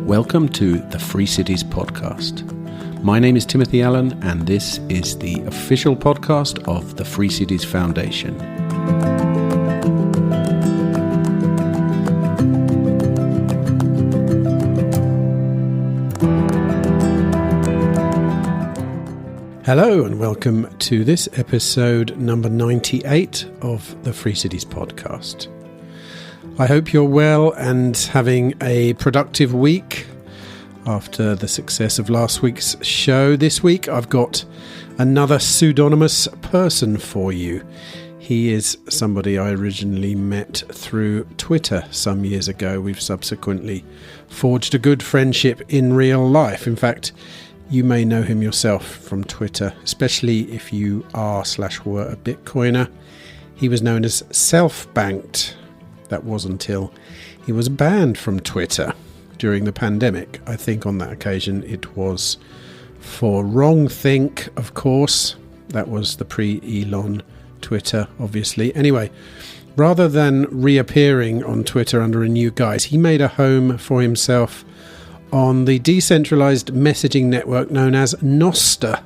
Welcome to the Free Cities podcast. My name is Timothy Allen, and this is the official podcast of the Free Cities Foundation. Hello and welcome to this episode number 98 of the Free Cities podcast. I hope you're well and having a productive week after the success of last week's show. This week I've got another pseudonymous person for you. He is somebody I originally met through Twitter some years ago. We've subsequently forged a good friendship in real life. In fact, you may know him yourself from Twitter, especially if you are/were a Bitcoiner. He was known as Selfbankt. That was until he was banned from Twitter during the pandemic. I think on that occasion it was for wrongthink, of course. That was the pre-Elon Twitter, obviously. Anyway, rather than reappearing on Twitter under a new guise, he made a home for himself on the decentralized messaging network known as Nostr,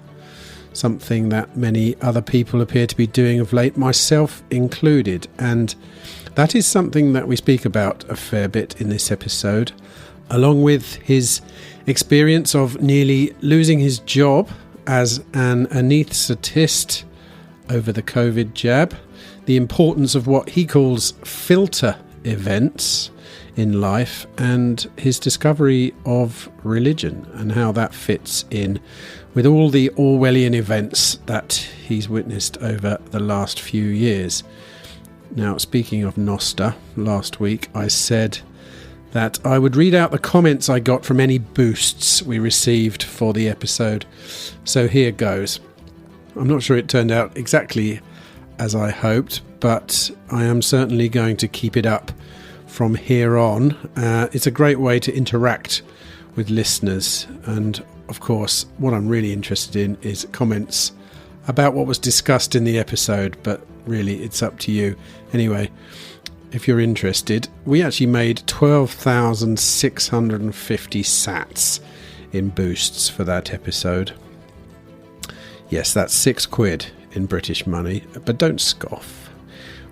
something that many other people appear to be doing of late, myself included. And that is something that we speak about a fair bit in this episode, along with his experience of nearly losing his job as an anesthetist over the COVID jab, the importance of what he calls filter events in life, and his discovery of religion and how that fits in with all the Orwellian events that he's witnessed over the last few years. Now, speaking of Nostr, last week I said that I would read out the comments I got from any boosts we received for the episode. So here goes. I'm not sure it turned out exactly as I hoped, but I am certainly going to keep it up from here on. It's a great way to interact with listeners, and of course what I'm really interested in is comments about what was discussed in the episode, but really it's up to you. Anyway, if you're interested, we actually made 12,650 sats in boosts for that episode. Yes, that's £6 in British money, but don't scoff.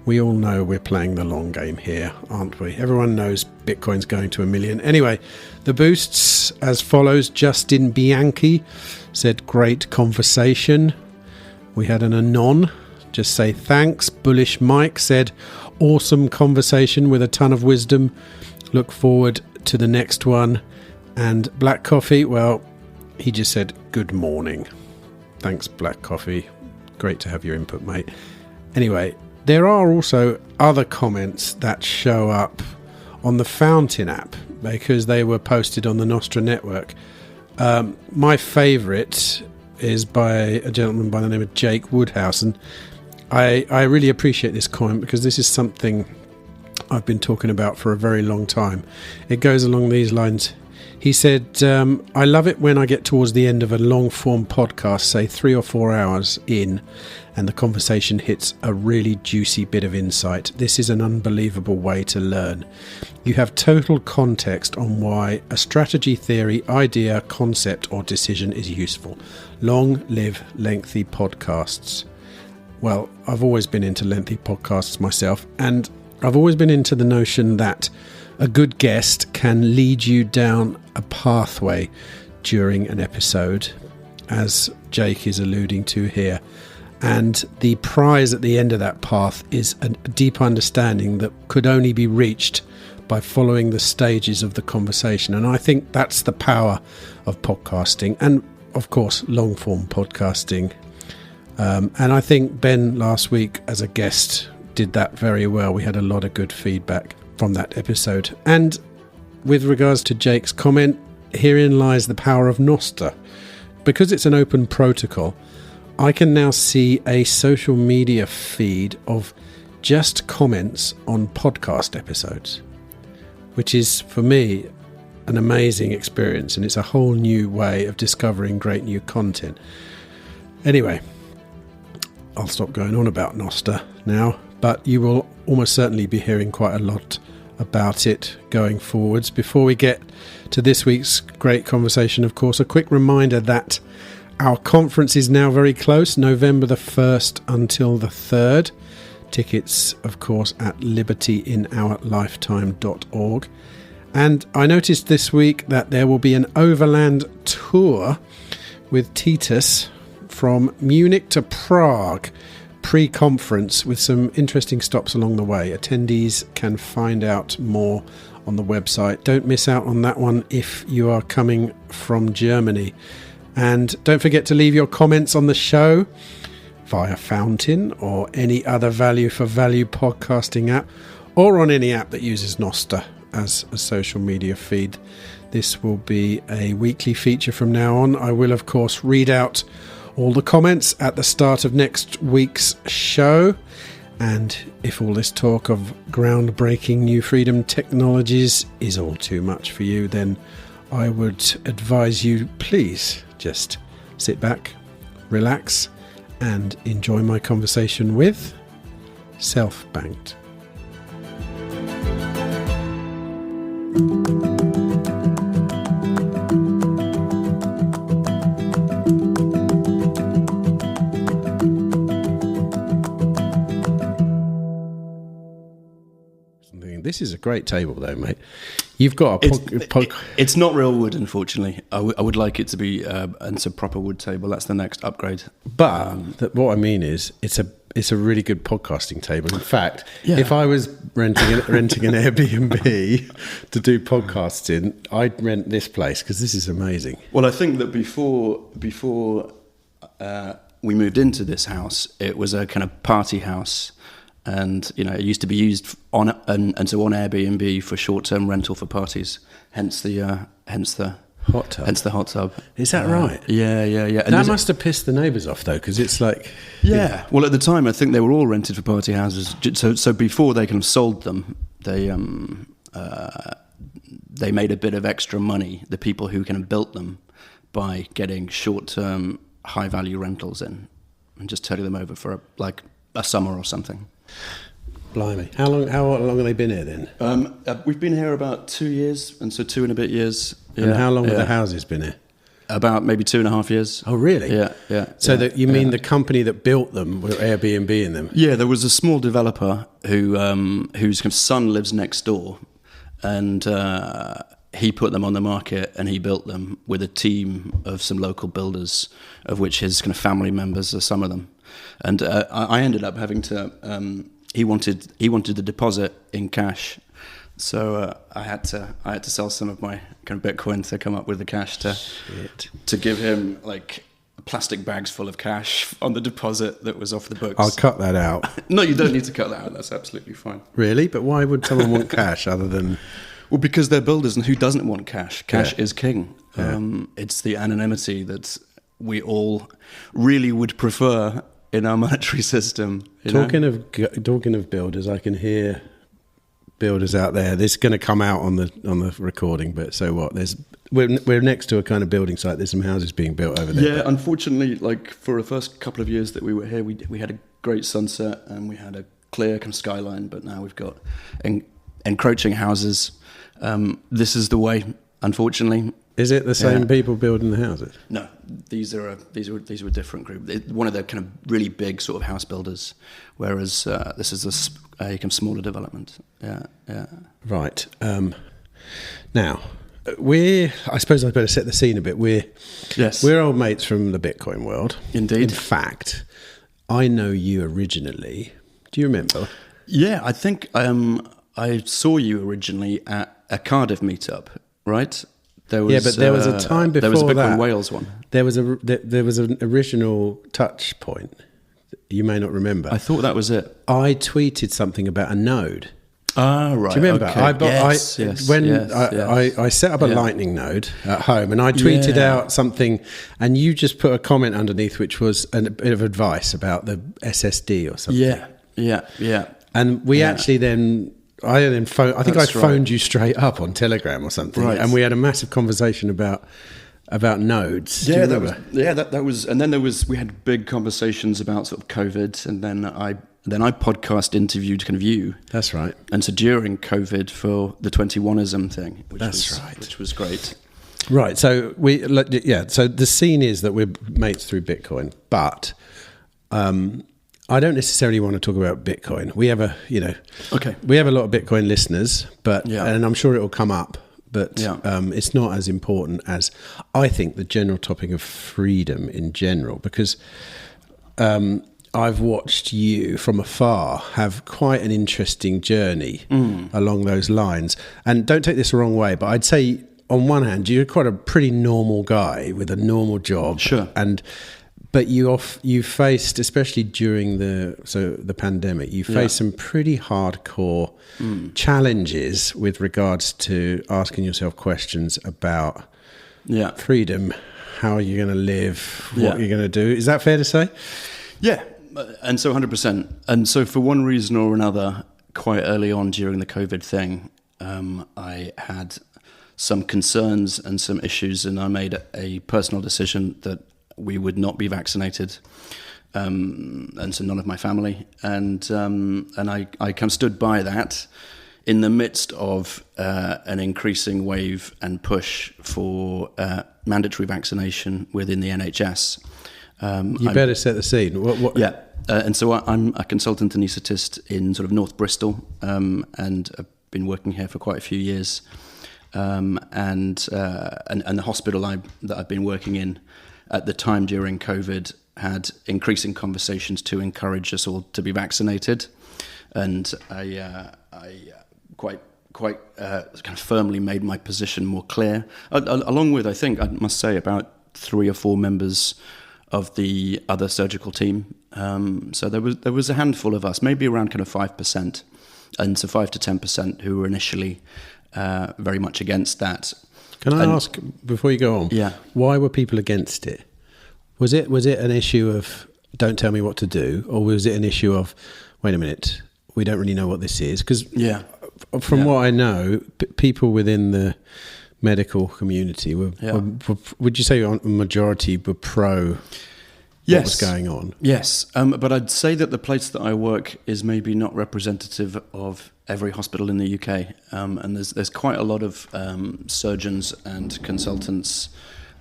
We all know we're playing the long game here, aren't we? Everyone knows Bitcoin's going to 1 million. Anyway, the boosts as follows. Justin Bianchi said, great conversation. We had an anon. Just say thanks. Bullish Mike said, awesome conversation with a ton of wisdom. Look forward to the next one. And Black Coffee, well, he just said, good morning. Thanks, Black Coffee. Great to have your input, mate. Anyway, there are also other comments that show up on the Fountain app because they were posted on the Nostr network. My favourite is by a gentleman by the name of Jake Woodhouse, and I really appreciate this comment because this is something I've been talking about for a very long time. It goes along these lines. He said, I love it when I get towards the end of a long-form podcast, say 3 or 4 hours in, and the conversation hits a really juicy bit of insight. This is an unbelievable way to learn. You have total context on why a strategy, theory, idea, concept, or decision is useful. Long live lengthy podcasts. Well, I've always been into lengthy podcasts myself, and I've always been into the notion that a good guest can lead you down a pathway during an episode, as Jake is alluding to here. And the prize at the end of that path is a deep understanding that could only be reached by following the stages of the conversation. And I think that's the power of podcasting and, of course, long-form podcasting. And I think Ben last week as a guest did that very well. We had a lot of good feedback from that episode. And with regards to Jake's comment, herein lies the power of Nostr. Because it's an open protocol, I can now see a social media feed of just comments on podcast episodes, which is, for me, an amazing experience, and it's a whole new way of discovering great new content. Anyway, I'll stop going on about Nostr now, but you will almost certainly be hearing quite a lot about it going forwards. Before we get to this week's great conversation, of course, a quick reminder that our conference is now very close, November the 1st until the 3rd. Tickets, of course, at libertyinourlifetime.org. And I noticed this week that there will be an overland tour with Titus from Munich to Prague, pre-conference, with some interesting stops along the way. Attendees can find out more on the website. Don't miss out on that one if you are coming from Germany. And don't forget to leave your comments on the show via Fountain or any other value for value podcasting app, or on any app that uses Nostr as a social media feed. This will be a weekly feature from now on. I will, of course, read out all the comments at the start of next week's show. And if all this talk of groundbreaking new freedom technologies is all too much for you, then I would advise you, please just sit back, relax, and enjoy my conversation with Selfbankt. This is a great table, though, mate. You've got a it's not real wood, unfortunately. I would like it to be it's a proper wood table. That's the next upgrade. But what I mean is, it's a really good podcasting table. In fact, if I was renting an Airbnb to do podcasts in, I'd rent this place because this is amazing. Well, I think that before we moved into this house, it was a kind of party house. And, it used to be used on Airbnb for short-term rental for parties. Hence the hot tub. Hence the hot tub. Is that right? Yeah. And that must have pissed the neighbours off, though, because it's like... Yeah. Well, at the time, I think they were all rented for party houses. So before they kind of sold them, they made a bit of extra money, the people who kind of built them, by getting short-term, high-value rentals in and just turning them over for a summer or something. Blimey. How long have they been here then? We've been here about 2 years, and so 2 and a bit years. And how long have the houses been here? About maybe 2.5 years. Oh, really? Yeah. So that you mean the company that built them were Airbnb in them? Yeah, there was a small developer whose kind of son lives next door, and he put them on the market, and he built them with a team of some local builders, of which his kind of family members are some of them. And I ended up having to. He wanted the deposit in cash, so I had to sell some of my kind of Bitcoin to come up with the cash to give him like plastic bags full of cash on the deposit that was off the books. I'll cut that out. No, you don't need to cut that out. That's absolutely fine. Really? But why would someone want cash other than? Well, because they're builders, and who doesn't want cash? Cash is king. Yeah. It's the anonymity that we all really would prefer in our monetary system. Talking of builders, I can hear builders out there. This is going to come out on the recording, but so what? We're next to a kind of building site. There's some houses being built over there. Yeah, unfortunately, like for the first couple of years that we were here, we had a great sunset and we had a clear kind of skyline. But now we've got encroaching houses. This is the way, unfortunately. Is it the same people building the houses? No, these were a different group. One of the kind of really big sort of house builders, whereas this is a kind of smaller development. Yeah. Right. Now, I suppose I better set the scene a bit. We're old mates from the Bitcoin world. Indeed. In fact, I know you originally. Do you remember? Yeah, I think I saw you originally at a Cardiff meetup, right? But there was a time before that. There was a Bitcoin Wales one. There was an original touch point. You may not remember. I thought that was it. I tweeted something about a node. Ah, right. Do you remember? Okay. I set up a Lightning node at home, and I tweeted out something, and you just put a comment underneath, which was a bit of advice about the SSD or something. Yeah. And we actually then. I phoned you straight up on Telegram or something, right. And we had a massive conversation about about nodes. Do you remember? That was, and then we had big conversations about sort of COVID, and then I podcast interviewed kind of you. That's right. And so during COVID for the 21ism thing, which was great. Right. So So the scene is that we're mates through Bitcoin, but I don't necessarily want to talk about Bitcoin. We have we have a lot of Bitcoin listeners, and I'm sure it will come up. But it's not as important as, I think, the general topic of freedom in general, because I've watched you from afar have quite an interesting journey along those lines. And don't take this the wrong way, but I'd say on one hand, you're quite a pretty normal guy with a normal job. Sure. But you faced, especially during the pandemic, you faced some pretty hardcore challenges with regards to asking yourself questions about freedom, how you're going to live, what you're going to do. Is that fair to say? Yeah, and so 100%. And so for one reason or another, quite early on during the COVID thing, I had some concerns and some issues, and I made a personal decision that we would not be vaccinated, and so none of my family, and I kind of stood by that in the midst of an increasing wave and push for mandatory vaccination within the NHS. You better set the scene. What? Yeah, and so I'm a consultant anaesthetist in sort of North Bristol, and I've been working here for quite a few years, and the hospital that I've been working in at the time during COVID had increasing conversations to encourage us all to be vaccinated, and I quite kind of firmly made my position more clear, along with, I think I must say, about 3 or 4 members of the other surgical team. So there was a handful of us, maybe around kind of 5%, and so 5 to 10% who were initially very much against that. Can I ask, before you go on, why were people against it? Was it an issue of, don't tell me what to do, or was it an issue of, wait a minute, we don't really know what this is? Because from what I know, people within the medical community were, would you say a majority were pro what was going on? Yes, but I'd say that the place that I work is maybe not representative of every hospital in the UK, and there's quite a lot of surgeons and consultants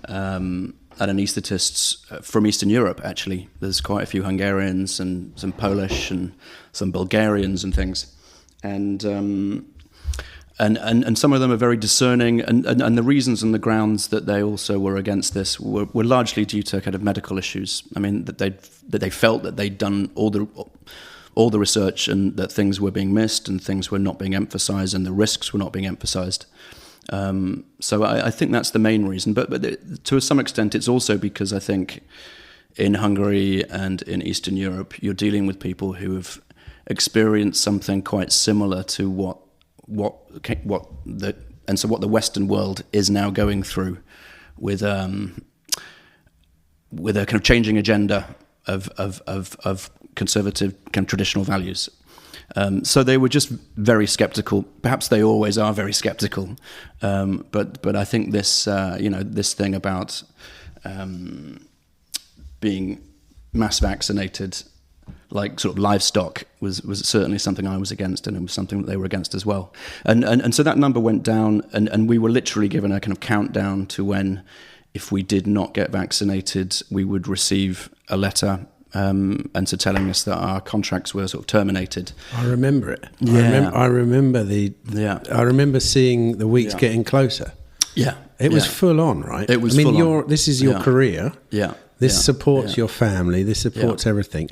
and anaesthetists from Eastern Europe. Actually, there's quite a few Hungarians and some Polish and some Bulgarians and things, and some of them are very discerning, and the reasons and the grounds that they also were against this were largely due to kind of medical issues. I mean, that they felt that they'd done all the research and that things were being missed and things were not being emphasized and the risks were not being emphasized. So I think that's the main reason. But to some extent, it's also because I think in Hungary and in Eastern Europe, you're dealing with people who have experienced something quite similar to what the Western world is now going through, with a kind of changing agenda of conservative kind of traditional values. So they were just very skeptical. Perhaps they always are very skeptical, but I think this thing about being mass vaccinated, like sort of livestock, was certainly something I was against, and it was something that they were against as well. And so that number went down, and we were literally given a kind of countdown to when, if we did not get vaccinated, we would receive a letter. And so telling us that our contracts were sort of terminated. I remember it. Yeah. I remember seeing the weeks getting closer. Yeah. It was full on, right? It was full on. This is your career. Yeah. This supports your family. This supports everything.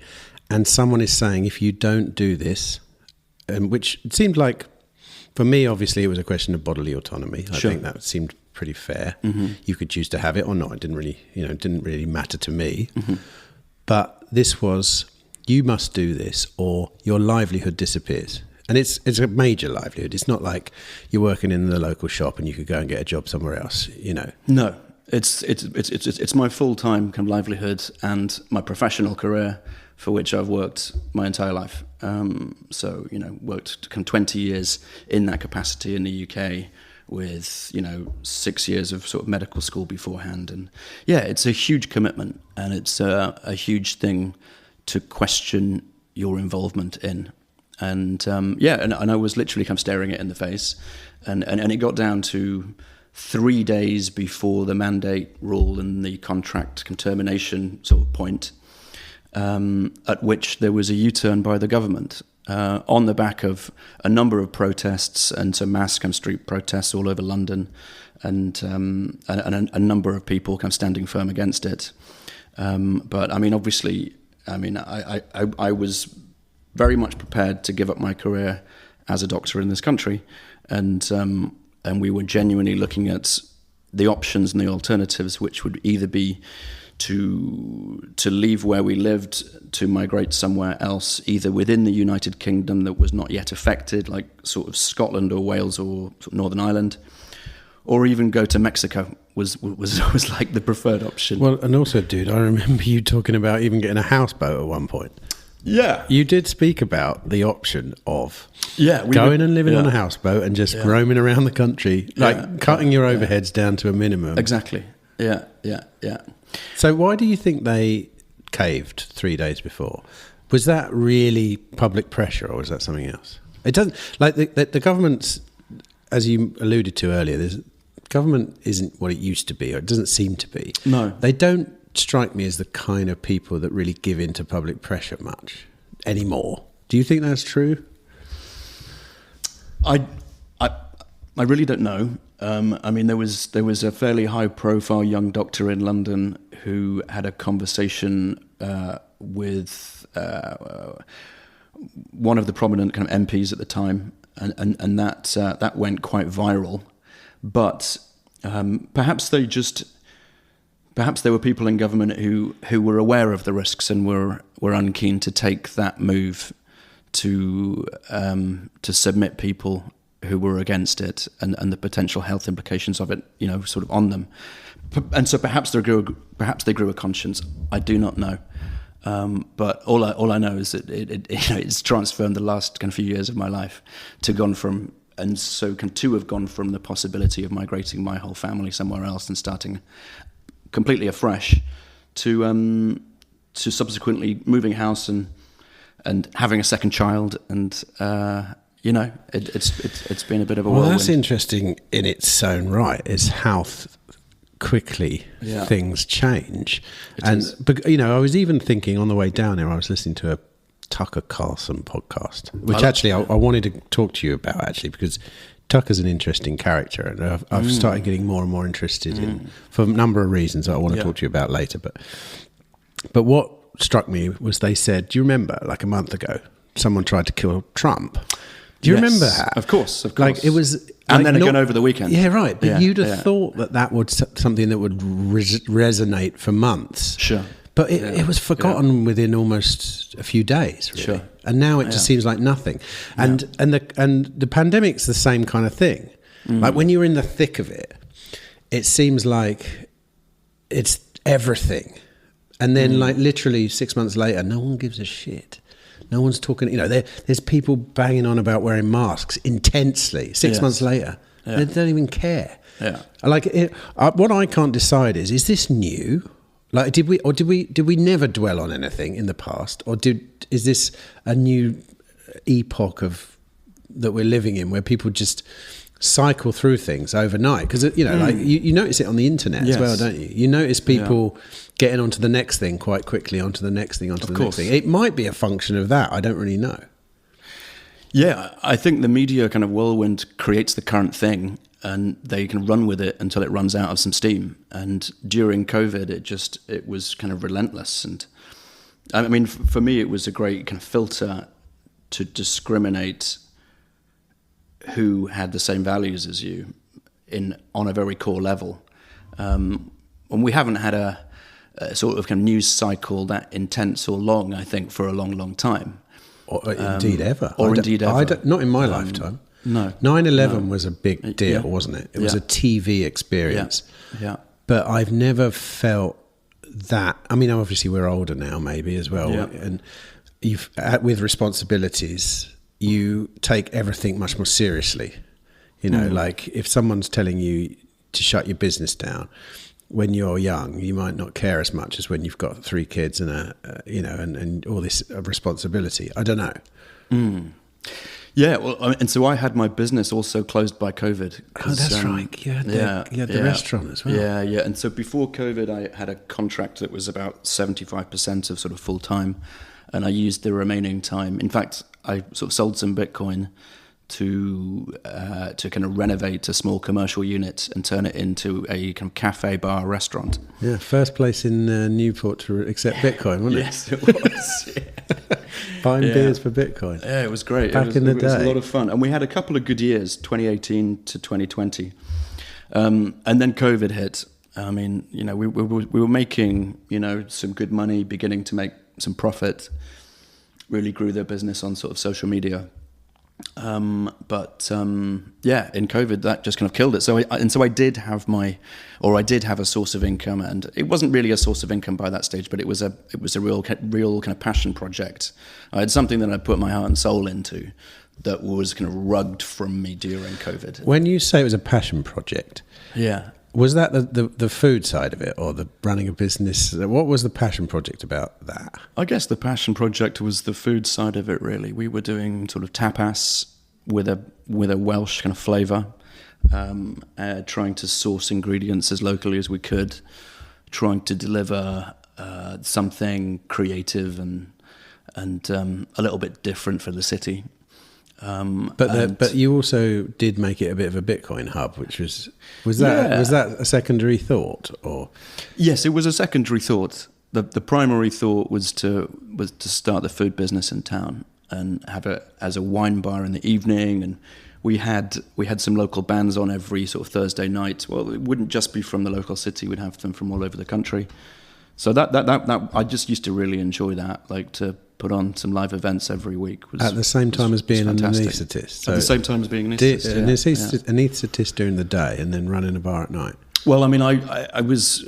And someone is saying, if you don't do this, which it seemed like, for me, obviously, it was a question of bodily autonomy. I think that seemed pretty fair. Mm-hmm. You could choose to have it or not. It didn't really matter to me. Mm-hmm. But this was, you must do this or your livelihood disappears. And it's a major livelihood. It's not like you're working in the local shop and you could go and get a job somewhere else, No, it's my full-time kind of livelihood and my professional career, for which I've worked my entire life. Worked kind of 20 years in that capacity in the UK, with 6 years of sort of medical school beforehand. And yeah, it's a huge commitment, and it's a huge thing to question your involvement in. And and I was literally kind of staring it in the face, and it got down to 3 days before the mandate rule and the contract termination sort of point, at which there was a U-turn by the government on the back of a number of protests and some mass kind of street protests all over London, and a number of people kind of standing firm against it. But I mean, obviously, I was very much prepared to give up my career as a doctor in this country, and we were genuinely looking at the options and the alternatives, which would either be to leave where we lived, to migrate somewhere else, either within the United Kingdom that was not yet affected, like sort of Scotland or Wales or sort of Northern Ireland, or even go to Mexico was like the preferred option. Well, and also, dude, I remember you talking about even getting a houseboat at one point. Yeah. You did speak about the option of going and living on a houseboat and just roaming around the country, like cutting your overheads down to a minimum. Exactly. Yeah. So why do you think they caved 3 days before? Was that really public pressure, or was that something else? It doesn't, like the government's, as you alluded to earlier, government isn't what it used to be, or it doesn't seem to be. No. They don't strike me as the kind of people that really give in to public pressure much anymore. Do you think that's true? I really don't know. I mean, there was a fairly high-profile young doctor in London who had a conversation with one of the prominent kind of MPs at the time, and that went quite viral. But perhaps there were people in government who were aware of the risks and were unkeen to take that move to submit people who were against it and the potential health implications of it, sort of on them. And so perhaps they grew a conscience. I do not know. But all I know is that it's transformed the last kind of few years of my life to have gone from the possibility of migrating my whole family somewhere else and starting completely afresh to subsequently moving house and having a second child, and it's been a bit of a whirlwind. Well, that's interesting in its own right, is how quickly things change. But I was even thinking on the way down here, I was listening to a Tucker Carlson podcast, which I wanted to talk to you about, actually, because Tucker's an interesting character, and I've started getting more and more interested in, for a number of reasons that I want to talk to you about later. But what struck me was they said, do you remember, like a month ago, someone tried to kill Trump? Do you remember that? Of course. Like it was, and then again over the weekend. Yeah, right. But you'd have thought that would something that would resonate for months. Sure. But it was forgotten within almost a few days, really. Sure. And now it just seems like nothing. And the pandemic's the same kind of thing. Like when you're in the thick of it, it seems like it's everything. And then like literally 6 months later, no one gives a shit. No one's talking, there's people banging on about wearing masks intensely. 6 months later, they don't even care. Yeah. Like what I can't decide is this new? Like, did we never dwell on anything in the past, or is this a new epoch that we're living in, where people just cycle through things overnight? Because like you notice it on the internet as well, don't you? You notice people getting onto the next thing quite quickly, onto the next thing, onto the next thing. It might be a function of that. I don't really know. Yeah, I think the media kind of whirlwind creates the current thing, and they can run with it until it runs out of some steam. And during COVID, it was kind of relentless. And I mean, for me, it was a great kind of filter to discriminate who had the same values as you on a very core level. And we haven't had a sort of kind of news cycle that intense or long, I think, for a long, long time. Or indeed ever. Not in my lifetime. No. 9/11 was a big deal, wasn't it? It was a TV experience. Yeah. But I've never felt that. I mean, obviously we're older now, maybe as well. Yeah. And with responsibilities, you take everything much more seriously. You know, like if someone's telling you to shut your business down when you're young, you might not care as much as when you've got 3 kids and and all this responsibility. I don't know. Yeah, well, and so I had my business also closed by COVID. Oh, that's right. You had the restaurant as well. Yeah. And so before COVID, I had a contract that was about 75% of sort of full time, and I used the remaining time. In fact, I sort of sold some Bitcoin to kind of renovate a small commercial unit and turn it into a kind of cafe, bar, restaurant. Yeah, first place in Newport to accept Bitcoin, wasn't it? Yes, it was. Buying beers for Bitcoin. Yeah, it was great. Back in the day. It was a lot of fun. And we had a couple of good years, 2018 to 2020. And then COVID hit. I mean, we were making, some good money, beginning to make some profit, really grew their business on sort of social media. But in COVID that just kind of killed it. So I did have a source of income, and it wasn't really a source of income by that stage, but it was a real kind of passion project. I had something that I put my heart and soul into that was kind of rugged from me during COVID. When you say it was a passion project, was that the food side of it, or the running a business? What was the passion project about that? I guess the passion project was the food side of it, really. We were doing sort of tapas with a Welsh kind of flavour, trying to source ingredients as locally as we could, trying to deliver something creative and a little bit different for the city. But you also did make it a bit of a Bitcoin hub, which was that a secondary thought, or? Yes, it was a secondary thought. The primary thought was to start the food business in town and have it as a wine bar in the evening, and we had some local bands on every sort of Thursday night. Well, it wouldn't just be from the local city; we'd have them from all over the country. So that I just used to really enjoy that, like to put on some live events every week. At the same time as being an anesthetist. So at the same time as being an anesthetist. Anesthetist during the day and then running a bar at night. Well, I mean, I was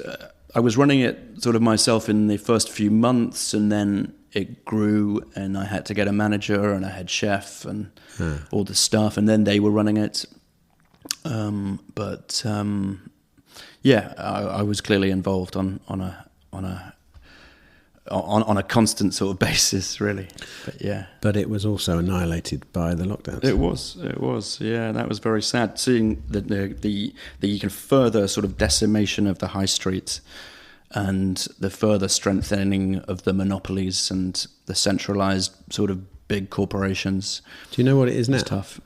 running it sort of myself in the first few months, and then it grew, and I had to get a manager and a head chef and all the staff, and then they were running it. I was clearly involved on a constant sort of basis, really. But it was also annihilated by the lockdowns. It was. Yeah, that was very sad. Seeing the kind of further sort of decimation of the high street, and the further strengthening of the monopolies and the centralized sort of big corporations. Do you know what it is now? It's tough.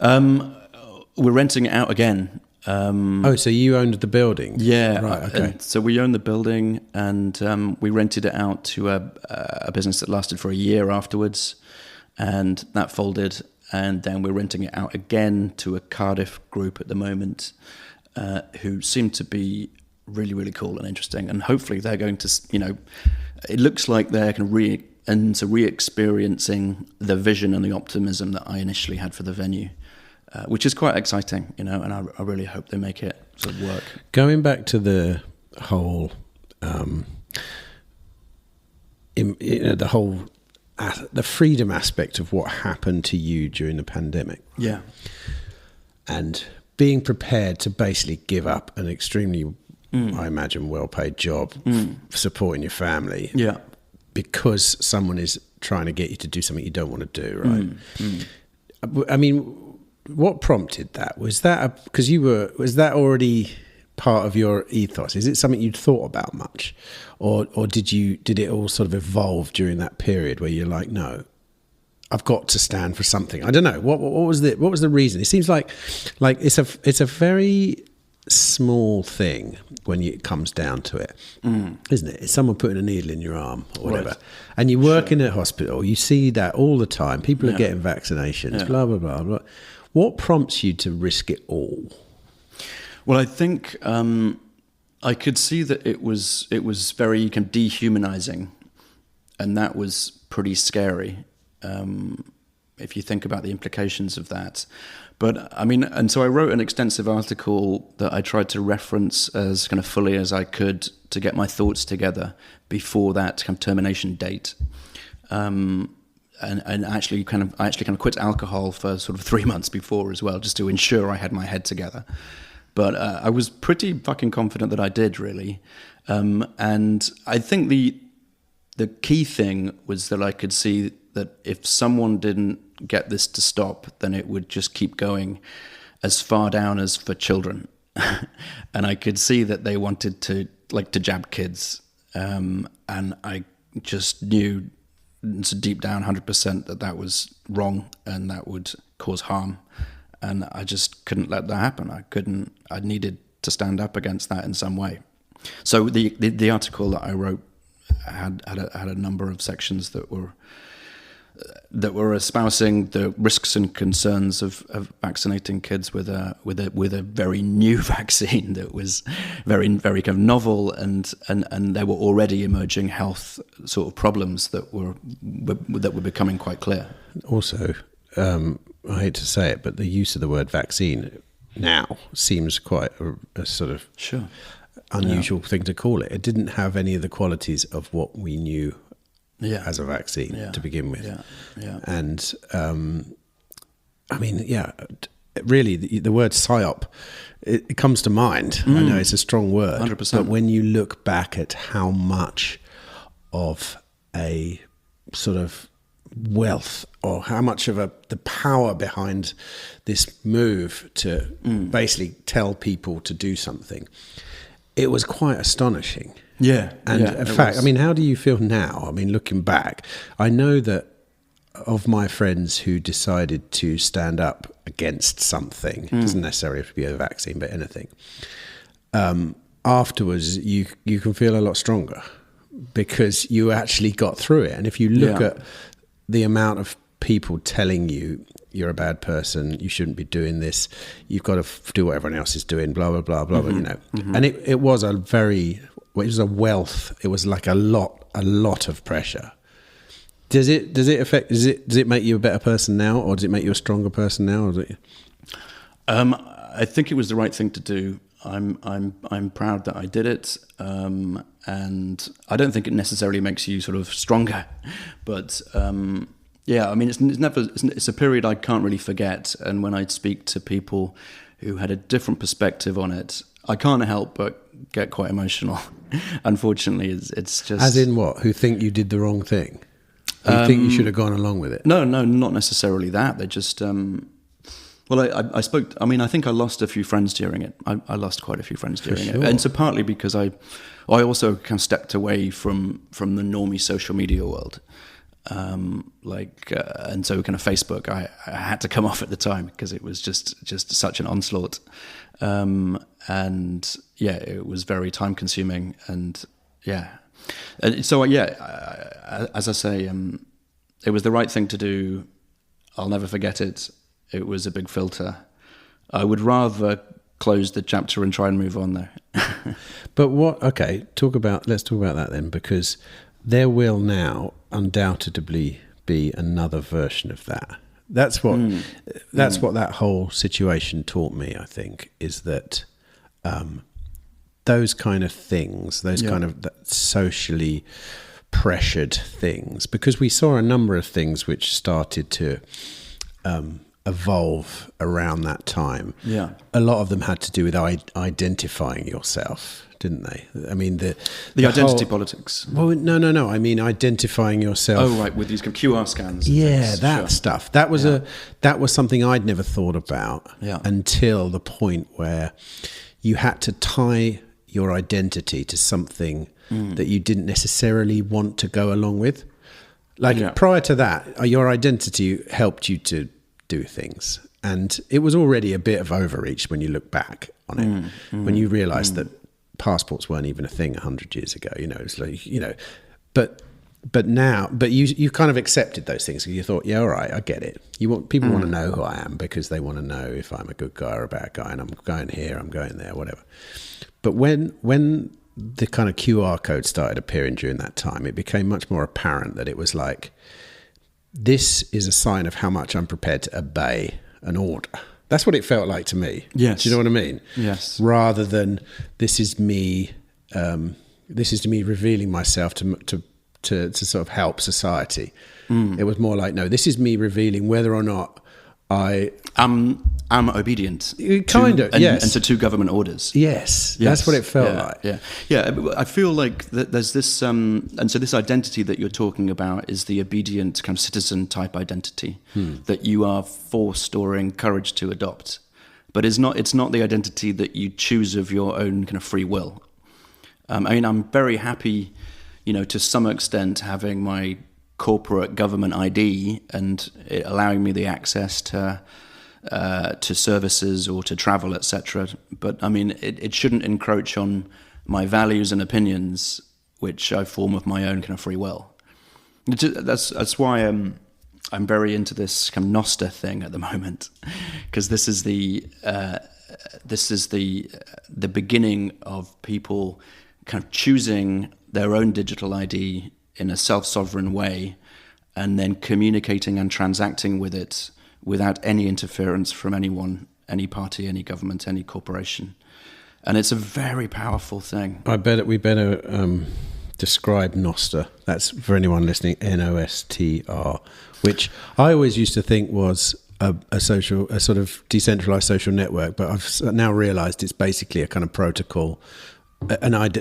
We're renting it out again. So you owned the building? Yeah. Right, okay. So we owned the building, and we rented it out to a business that lasted for a year afterwards, and that folded, and then we're renting it out again to a Cardiff group at the moment, who seem to be really, really cool and interesting, and hopefully they're going to, it looks like they're kind of re-experiencing the vision and the optimism that I initially had for the venue. Which is quite exciting, and I really hope they make it sort of work. Going back to the whole, the freedom aspect of what happened to you during the pandemic. Yeah. And being prepared to basically give up an extremely, I imagine, well-paid job, supporting your family. Yeah. Because someone is trying to get you to do something you don't want to do, right? I mean, what prompted that? Was that was that already part of your ethos? Is it something you'd thought about much, or did it all sort of evolve during that period where you're like, no, I've got to stand for something? I don't know. What was the reason? It seems like it's a very small thing when it comes down to it, isn't it? It's someone putting a needle in your arm or whatever. Right. And you work in a hospital, you see that all the time. People are getting vaccinations, blah, blah, blah, blah. What prompts you to risk it all? Well, I think I could see that it was very kind of dehumanizing, and that was pretty scary if you think about the implications of that. But I mean, and so I wrote an extensive article that I tried to reference as kind of fully as I could to get my thoughts together before that kind of termination date. and actually kind of quit alcohol for sort of 3 months before as well, just to ensure I had my head together. But I was pretty fucking confident that I did, really. And I think the key thing was that I could see that if someone didn't get this to stop, then it would just keep going as far down as for children. And I could see that they wanted to jab kids. And I just knew deep down 100% that was wrong and that would cause harm. And I just couldn't let that happen. I needed to stand up against that in some way. So the article that I wrote had a number of sections that were espousing the risks and concerns of vaccinating kids with a very new vaccine that was very, very kind of novel, and there were already emerging health sort of problems that were becoming quite clear. Also, I hate to say it, but the use of the word vaccine now seems quite a sort of unusual thing to call it. It didn't have any of the qualities of what we knew as a vaccine to begin with. And I mean, really the word psyop, it comes to mind. I know it's a strong word, 100%. but when you look back at how much of a sort of wealth, or how much of the power behind this move to basically tell people to do something, it was quite astonishing. Yeah. And in fact, I mean, how do you feel now? I mean, looking back, I know that of my friends who decided to stand up against something, it doesn't necessarily have to be a vaccine, but anything, afterwards you can feel a lot stronger because you actually got through it. And if you look at the amount of people telling you you're a bad person, you shouldn't be doing this, you've got to do what everyone else is doing, blah, blah, blah, blah, you know. And it was it was a wealth. It was like a lot of pressure. Does it make you a better person now, or does it make you a stronger person now? Or I think it was the right thing to do. I'm proud that I did it, and I don't think it necessarily makes you sort of stronger, but I mean, it's a period I can't really forget. And when I speak to people who had a different perspective on it, I can't help but get quite emotional. Unfortunately, it's just, as in what? Who think you did the wrong thing? You think you should have gone along with it? No, not necessarily that. They just I spoke. I mean, I think I lost a few friends during it. I lost quite a few friends during it, and so partly because I also kind of stepped away from the normie social media world, and so kind of Facebook. I had to come off at the time because it was just such an onslaught, and it was very time consuming, and so as I say, it was the right thing to do. I'll never forget it. It was a big filter. I would rather close the chapter and try and move on, though. But let's talk about that then, because there will now undoubtedly be another version of that. That's what that whole situation taught me, I think, is that those kind of things, kind of socially pressured things, because we saw a number of things which started to evolve around that time. Yeah, a lot of them had to do with identifying yourself, didn't they? I mean, the identity politics. Well, no. I mean, identifying yourself. Oh, right, with these QR scans. Yeah, that stuff. That was something I'd never thought about until the point where you had to tie your identity to something that you didn't necessarily want to go along with. Prior to that, your identity helped you to do things, and it was already a bit of overreach when you look back on it, when you realize that passports weren't even a thing 100 years ago. It's like, but now you kind of accepted those things. You thought, all right, I get it. People want to know who I am because they want to know if I'm a good guy or a bad guy, and I'm going here, I'm going there, whatever. But when the kind of QR code started appearing during that time, it became much more apparent that it was like, this is a sign of how much I'm prepared to obey an order. That's what it felt like to me. Yes. Do you know what I mean? Yes. Rather than this is me revealing myself to to sort of help society. It was more like, no, this is me revealing whether or not I'm obedient. Yes. And to two government orders. Yes, that's what it felt like. Yeah. I feel like there's this, and so this identity that you're talking about is the obedient kind of citizen type identity that you are forced or encouraged to adopt. But it's not the identity that you choose of your own kind of free will. I mean, I'm very happy, to some extent, having my corporate government ID and it allowing me the access to services or to travel, etc. But I mean, it shouldn't encroach on my values and opinions, which I form of my own kind of free will. That's why I'm very into this kind of Nostr thing at the moment, because this is the beginning of people kind of choosing their own digital ID in a self-sovereign way, and then communicating and transacting with it without any interference from anyone, any party, any government, any corporation. And it's a very powerful thing. We better describe Nostr. That's, for anyone listening, Nostr, which I always used to think was a sort of decentralized social network, but I've now realized it's basically a kind of protocol, an ID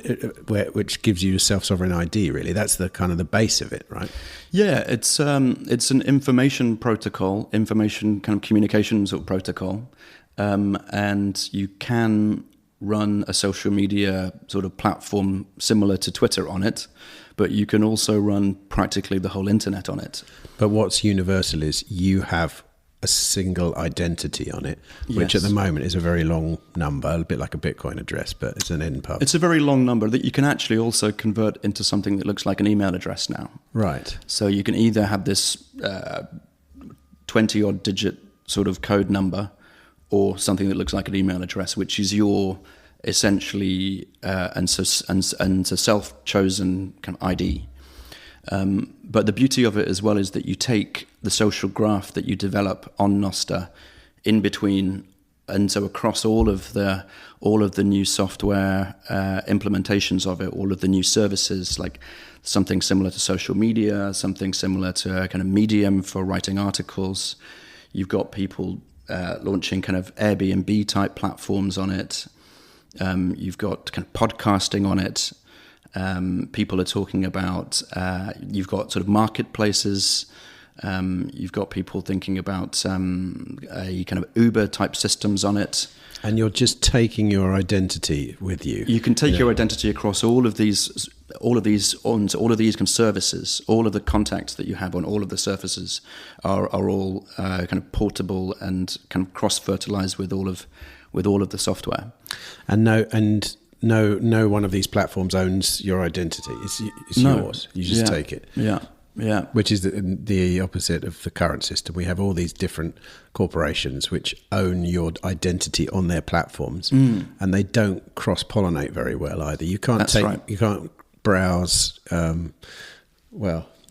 which gives you a self-sovereign ID. Really, that's the kind of the base of it, right? Yeah, it's an information protocol, information kind of communications sort of protocol, and you can run a social media sort of platform similar to Twitter on it, but you can also run practically the whole internet on it. But what's universal is you have a single identity on it, which at the moment is a very long number, a bit like a Bitcoin address, but it's an NPub. It's a very long number that you can actually also convert into something that looks like an email address now. Right. So you can either have this 20-odd digit sort of code number, or something that looks like an email address, which is your essentially and a self-chosen kind of ID. But the beauty of it as well is that you take the social graph that you develop on Nostr in between, and so across all of the new software implementations of it, all of the new services, like something similar to social media, something similar to a kind of Medium for writing articles. You've got people launching kind of Airbnb type platforms on it. You've got kind of podcasting on it. People are talking about, you've got sort of marketplaces, you've got people thinking about a kind of Uber type systems on it. And you're just taking your identity with you. You can take your identity across all of these kind of services. All of the contacts that you have on all of the surfaces are all kind of portable and kind of cross-fertilized with all of the software. And no one of these platforms owns your identity. It's yours. You just take it. Yeah. Which is the opposite of the current system. We have all these different corporations which own your identity on their platforms, and they don't cross-pollinate very well either. You can't You can't browse.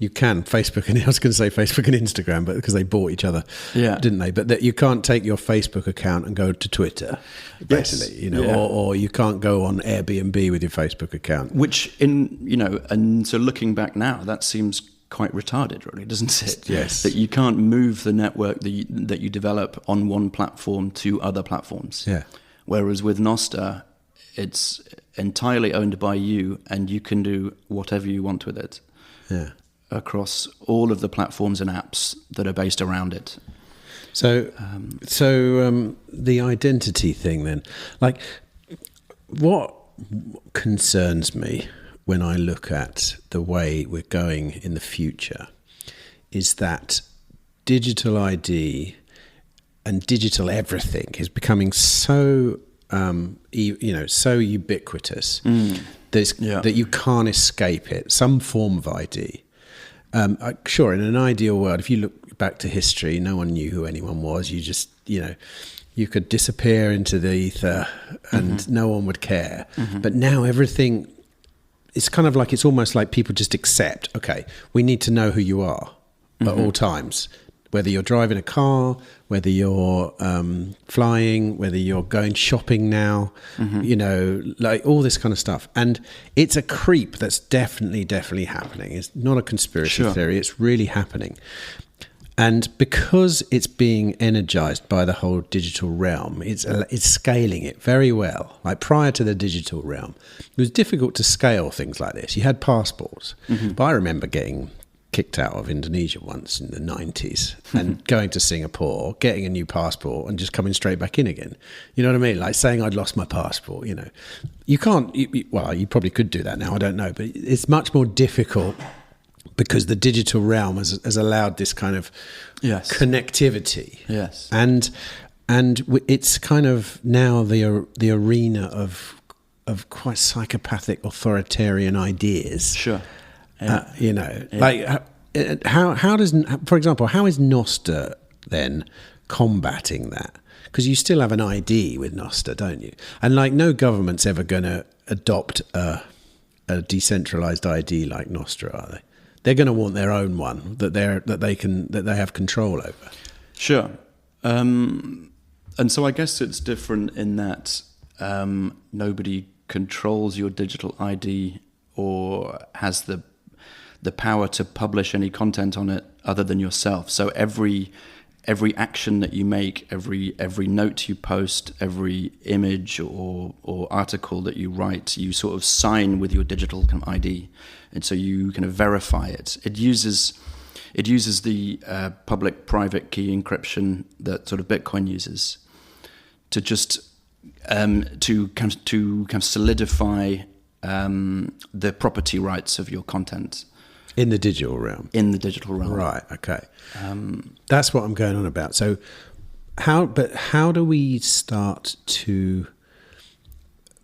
You can Facebook, and I was going to say Facebook and Instagram, but because they bought each other, didn't they? But that you can't take your Facebook account and go to Twitter, basically, or you can't go on Airbnb with your Facebook account. Which and so looking back now, that seems quite retarded, really, doesn't it? Yes. That you can't move the network that you develop on one platform to other platforms. Yeah. Whereas with Nostr, it's entirely owned by you, and you can do whatever you want with it. Yeah. Across all of the platforms and apps that are based around it. So the identity thing then, like, what concerns me when I look at the way we're going in the future is that digital ID and digital everything is becoming so so ubiquitous that you can't escape it. Some form of ID. Sure, in an ideal world, if you look back to history, no one knew who anyone was. You just, you could disappear into the ether and no one would care. But now everything, it's kind of like, it's almost like people just accept, okay, we need to know who you are at all times. whether you're driving a car, whether you're flying, whether you're going shopping now, you know, like all this kind of stuff. And it's a creep that's definitely happening. It's not a conspiracy theory. It's really happening. And because it's being energized by the whole digital realm, it's scaling it very well. Like prior to the digital realm, it was difficult to scale things like this. You had passports. But I remember getting kicked out of Indonesia once in the 90s and going to Singapore, getting a new passport and just coming straight back in again. You know what I mean? Like saying I'd lost my passport, you know. You can't, well, you probably could do that now, I don't know, but it's much more difficult because the digital realm has allowed this kind of connectivity. Yes. And it's kind of now the arena of quite psychopathic authoritarian ideas. Sure. You know, like how does, for example, how is Nostr then combating that? Because you still have an ID with Nostr, don't you? And like no government's ever going to adopt a decentralized ID like Nostr, are they? They're going to want their own one that they have control over. Sure. And so I guess it's different in that nobody controls your digital ID or has the power to publish any content on it other than yourself. So every action that you make, every note you post, every image or article that you write, you sort of sign with your digital kind of ID, and so you kind of verify it. It uses the public-private key encryption that sort of Bitcoin uses to just to kind of solidify the property rights of your content. In the digital realm. Right, okay. That's what I'm going on about. So how do we start to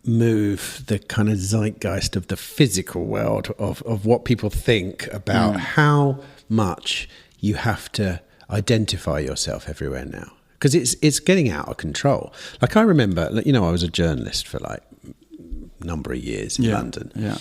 move the kind of zeitgeist of the physical world of what people think about how much you have to identify yourself everywhere now? Because it's getting out of control. Like I remember, you know, I was a journalist for like a number of years in London. Yeah.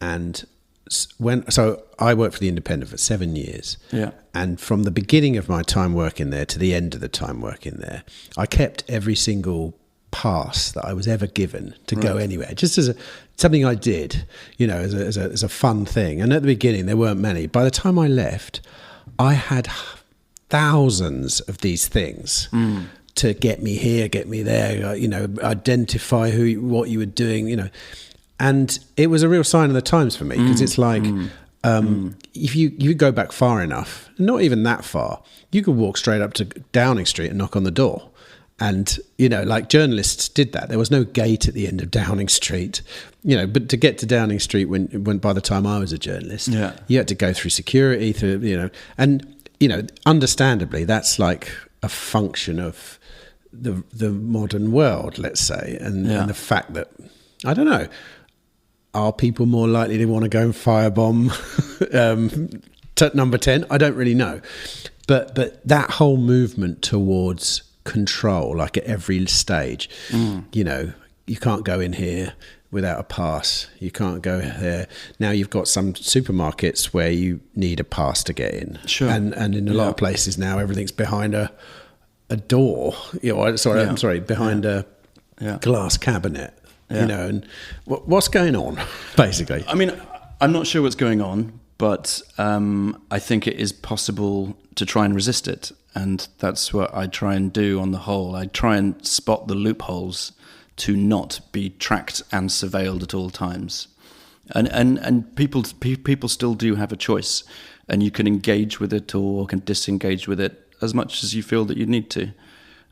And so I worked for The Independent for 7 years. Yeah. And from the beginning of my time working there to the end of the time working there, I kept every single pass that I was ever given to go anywhere, just as something I did, you know, as a fun thing. And at the beginning, there weren't many. By the time I left, I had thousands of these things to get me here, get me there, you know, identify what you were doing, you know. And it was a real sign of the times for me, because it's like, if you go back far enough, not even that far, you could walk straight up to Downing Street and knock on the door. And, you know, like journalists did that. There was no gate at the end of Downing Street, you know, but to get to Downing Street when by the time I was a journalist, you had to go through security, you know, and, you know, understandably, that's like a function of the modern world, let's say, and the fact that, I don't know, are people more likely to want to go and firebomb number 10? I don't really know. But that whole movement towards control, like at every stage, you know, you can't go in here without a pass. You can't go there. Now you've got some supermarkets where you need a pass to get in. Sure. And in a lot of places now, everything's behind a door. You know, behind a glass cabinet. You know, and what's going on, basically? I mean, I'm not sure what's going on, but I think it is possible to try and resist it. And that's what I try and do on the whole. I try and spot the loopholes to not be tracked and surveilled at all times. And people still do have a choice, and you can engage with it or can disengage with it as much as you feel that you need to.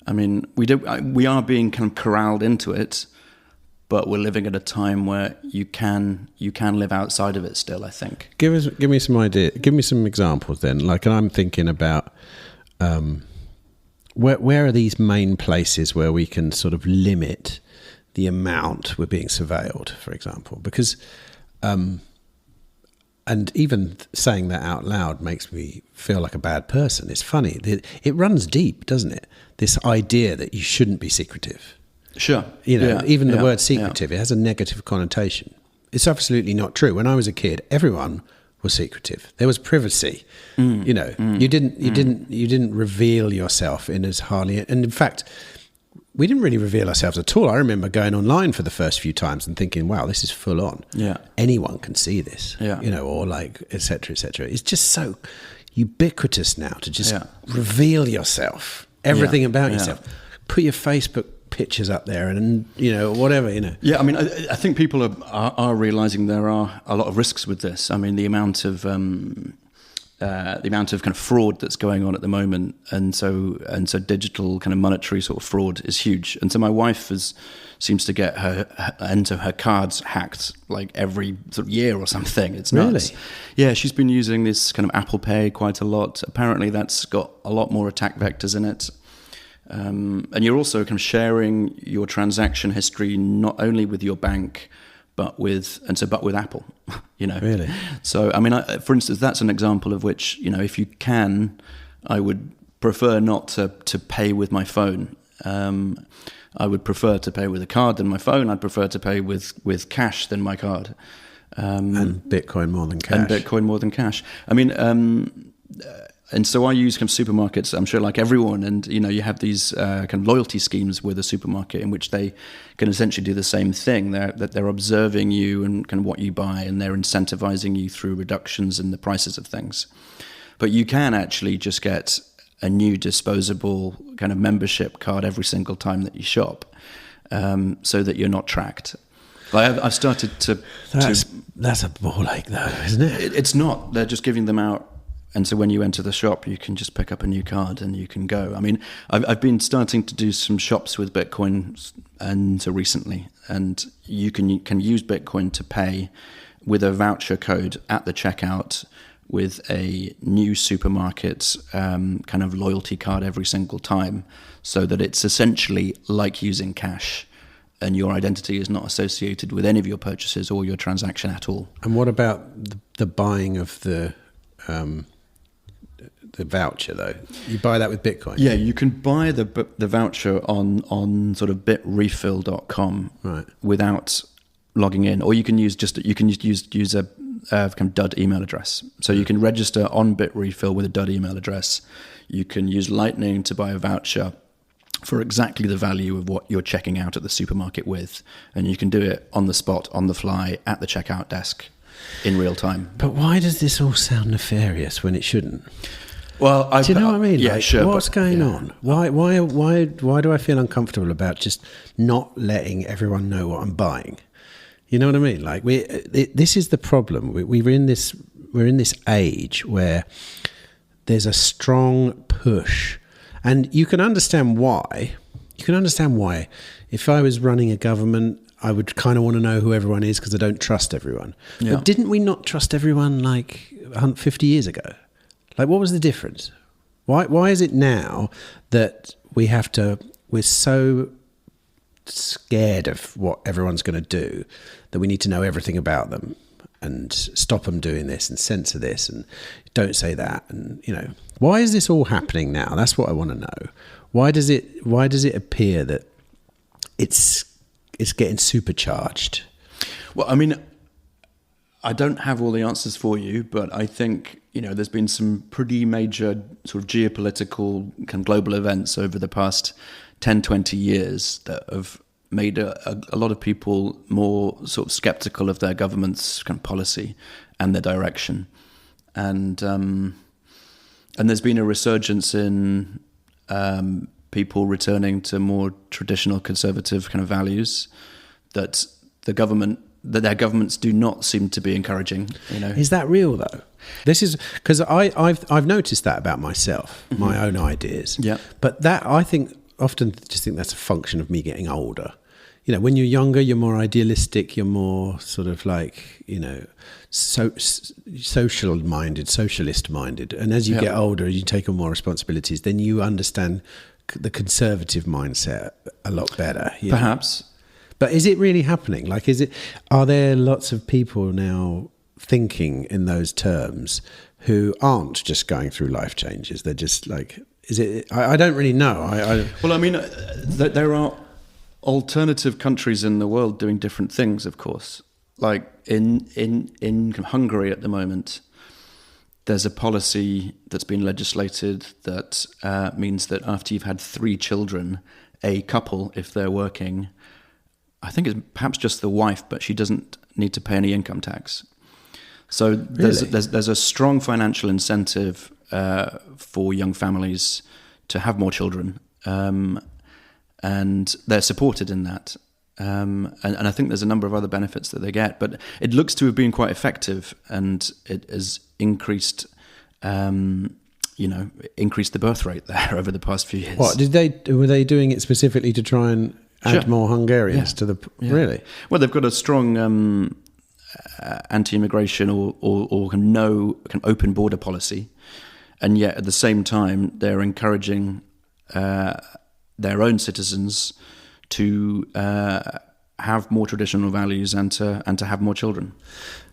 I mean, we are being kind of corralled into it, but we're living at a time where you can live outside of it still, I think. Give me some idea. Give me some examples then. Like, and I'm thinking about where are these main places where we can sort of limit the amount we're being surveilled, for example? Because, and even saying that out loud makes me feel like a bad person. It's funny. It runs deep, doesn't it? This idea that you shouldn't be secretive. Sure. You know, even the word secretive, it has a negative connotation. It's absolutely not true. When I was a kid, everyone were secretive. There was privacy. You know, you didn't reveal yourself in as hardly, and in fact, we didn't really reveal ourselves at all. I remember going online for the first few times and thinking, wow, this is full on. Yeah. Anyone can see this, Yeah. you know, or like, et cetera, et cetera. It's just so ubiquitous now to just reveal yourself, everything about yourself. Put your Facebook pictures up there and, you know, whatever, you know. Yeah, I mean, I think people are realising there are a lot of risks with this. I mean, the amount of kind of fraud that's going on at the moment, and so digital kind of monetary sort of fraud is huge. And so my wife seems to get her cards hacked like every sort of year or something. It's nuts. Really? Yeah, she's been using this kind of Apple Pay quite a lot. Apparently, that's got a lot more attack vectors in it. And you're also kind of sharing your transaction history not only with your bank, but with Apple, you know. Really? So, I mean, for instance, that's an example of which, you know, if you can, I would prefer not to pay with my phone. I would prefer to pay with a card than my phone. I'd prefer to pay with cash than my card. And Bitcoin more than cash. I mean, and so I use kind of supermarkets, I'm sure like everyone, and you know, you have these kind of loyalty schemes with a supermarket in which they can essentially do the same thing. They're observing you and kind of what you buy, and they're incentivizing you through reductions in the prices of things. But you can actually just get a new disposable kind of membership card every single time that you shop, so that you're not tracked. Like I've started to... That's a ball ache though, isn't it? It's not. They're just giving them out. And so when you enter the shop, you can just pick up a new card and you can go. I mean, I've been starting to do some shops with Bitcoin until recently, and you can use Bitcoin to pay with a voucher code at the checkout with a new supermarket kind of loyalty card every single time, so that it's essentially like using cash, and your identity is not associated with any of your purchases or your transaction at all. And what about the buying of the voucher though? You buy that with Bitcoin? Yeah, you can buy the voucher on sort of bitrefill.com, right, without logging in, or you can use a kind of dud email address. So you can register on Bitrefill with a dud email address. You can use Lightning to buy a voucher for exactly the value of what you're checking out at the supermarket with, and you can do it on the spot, on the fly, at the checkout desk in real time. But why does this all sound nefarious when it shouldn't? Well, do you know what I mean? Yeah, like, sure. What's going on? Why do I feel uncomfortable about just not letting everyone know what I'm buying? You know what I mean? Like this is the problem. We're in this age where there's a strong push, and you can understand why. If I was running a government, I would kind of want to know who everyone is because I don't trust everyone. Yeah. But didn't we not trust everyone like 50 years ago? Like, what was the difference? Why is it now that we're so scared of what everyone's going to do that we need to know everything about them and stop them doing this and censor this and don't say that? And, you know, why is this all happening now? That's what I want to know. Why does it appear that it's getting supercharged? Well, I mean, I don't have all the answers for you, but I think, you know, there's been some pretty major sort of geopolitical kind of global events over the past 10, 20 years that have made a lot of people more sort of skeptical of their government's kind of policy and their direction. And there's been a resurgence in people returning to more traditional conservative kind of values that their governments do not seem to be encouraging. You know, is that real though? This is because I've noticed that about myself, my own ideas. Yeah, but that I think often just think that's a function of me getting older. You know, when you're younger, you're more idealistic. You're more sort of like, you know, socialist minded. And as you get older, you take on more responsibilities. Then you understand the conservative mindset a lot better. Perhaps. But is it really happening? Like, are there lots of people now thinking in those terms who aren't just going through life changes? They're just like, is it? I don't really know. Well, I mean, there are alternative countries in the world doing different things, of course. Like in Hungary at the moment, there's a policy that's been legislated that means that after you've had 3 children, a couple, if they're working, I think it's perhaps just the wife, but she doesn't need to pay any income tax. So there's a strong financial incentive for young families to have more children, and they're supported in that. And I think there's a number of other benefits that they get, but it looks to have been quite effective, and it has increased the birth rate there over the past few years. Were they doing it specifically to try and add more Hungarians to the... Yeah. Really? Well, they've got a strong anti-immigration or kind of open border policy, and yet at the same time they're encouraging their own citizens to have more traditional values and to have more children.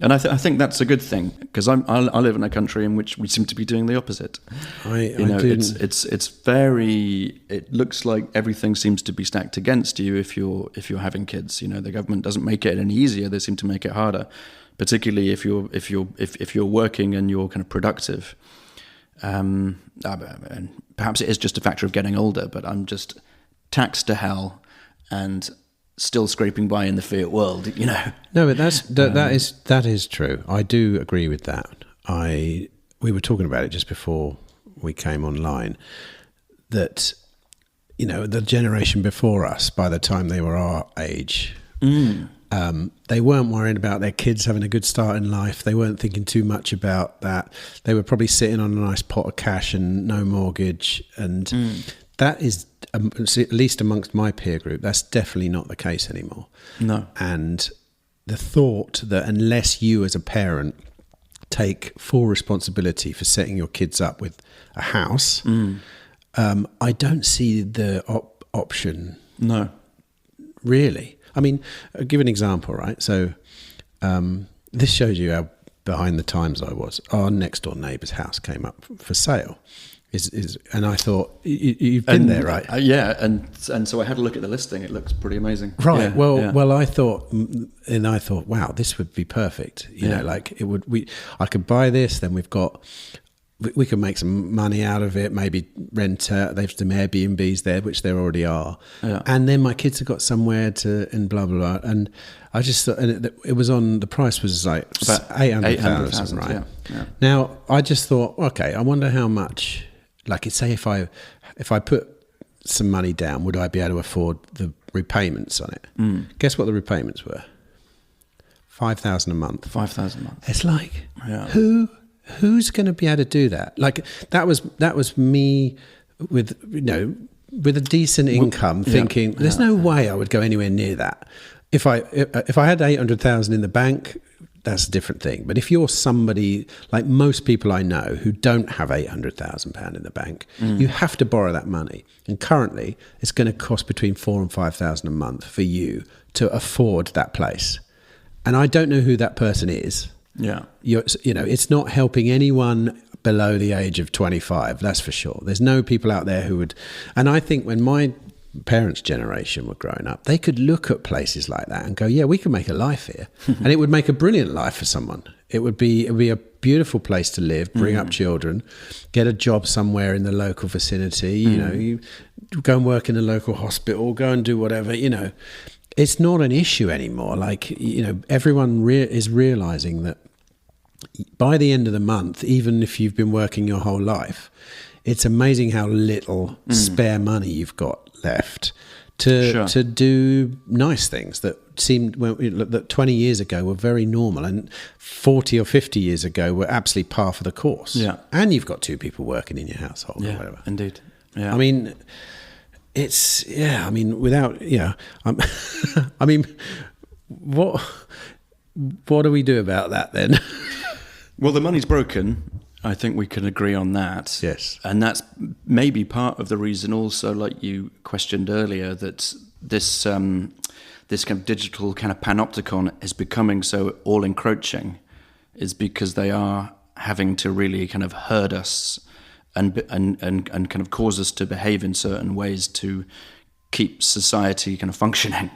And I think that's a good thing, because I live in a country in which we seem to be doing the opposite. It's very. It looks like everything seems to be stacked against you if you're having kids. The government doesn't make it any easier; they seem to make it harder, particularly if you're working and you're kind of productive. And perhaps it is just a factor of getting older, but I'm just taxed to hell and still scraping by in the fiat world, No, but that is true. I do agree with that. We were talking about it just before we came online, that the generation before us, by the time they were our age, they weren't worried about their kids having a good start in life. They weren't thinking too much about that. They were probably sitting on a nice pot of cash and no mortgage, and that is, at least amongst my peer group, that's definitely not the case anymore. No. And the thought that unless you as a parent take full responsibility for setting your kids up with a house, I don't see the option. No. Really. I mean, I'll give an example, right? So this shows you how behind the times I was. Our next door neighbour's house came up for sale. And I thought, you've been there, right? Yeah, and so I had a look at the listing. It looks pretty amazing. Right. Yeah, well, I thought, wow, this would be perfect. Like it would. I could buy this. Then we could make some money out of it. Maybe rent. They've some Airbnbs there, which there already are. Yeah. And then my kids have got somewhere to, and blah blah blah. And I just thought, and it was on. The price was like about 800,000, right? Yeah. Now I just thought, okay, I wonder how much. Like, say if I put some money down, would I be able to afford the repayments on it? Guess what the repayments were? 5,000 a month. 5,000 a month. It's like, who's going to be able to do that? Like that was me with with a decent income, thinking there's no way I would go anywhere near that. If I had 800,000 in the bank, that's a different thing. But if you're somebody like most people I know who don't have £800,000 in the bank, you have to borrow that money. And currently, it's going to cost between 4,000 and 5,000 a month for you to afford that place. And I don't know who that person is. Yeah, it's not helping anyone below the age of 25. That's for sure. There's no people out there who would. And I think when my parents' generation were growing up, they could look at places like that and go, yeah, we can make a life here. And it would make a brilliant life for someone. It would be a beautiful place to live, bring up children, get a job somewhere in the local vicinity, you go and work in a local hospital, go and do whatever, It's not an issue anymore. Like, everyone is realizing that by the end of the month, even if you've been working your whole life, it's amazing how little spare money you've got left to do nice things that seemed that 20 years ago were very normal, and 40 or 50 years ago were absolutely par for the course. Yeah, and you've got 2 people working in your household or whatever. Indeed. Yeah. I mean, it's without I mean, what do we do about that then? Well, the money's broken. I think we can agree on that. Yes. And that's maybe part of the reason also, like you questioned earlier, that this kind of digital kind of panopticon is becoming so all-encroaching, is because they are having to really kind of herd us and kind of cause us to behave in certain ways to keep society kind of functioning.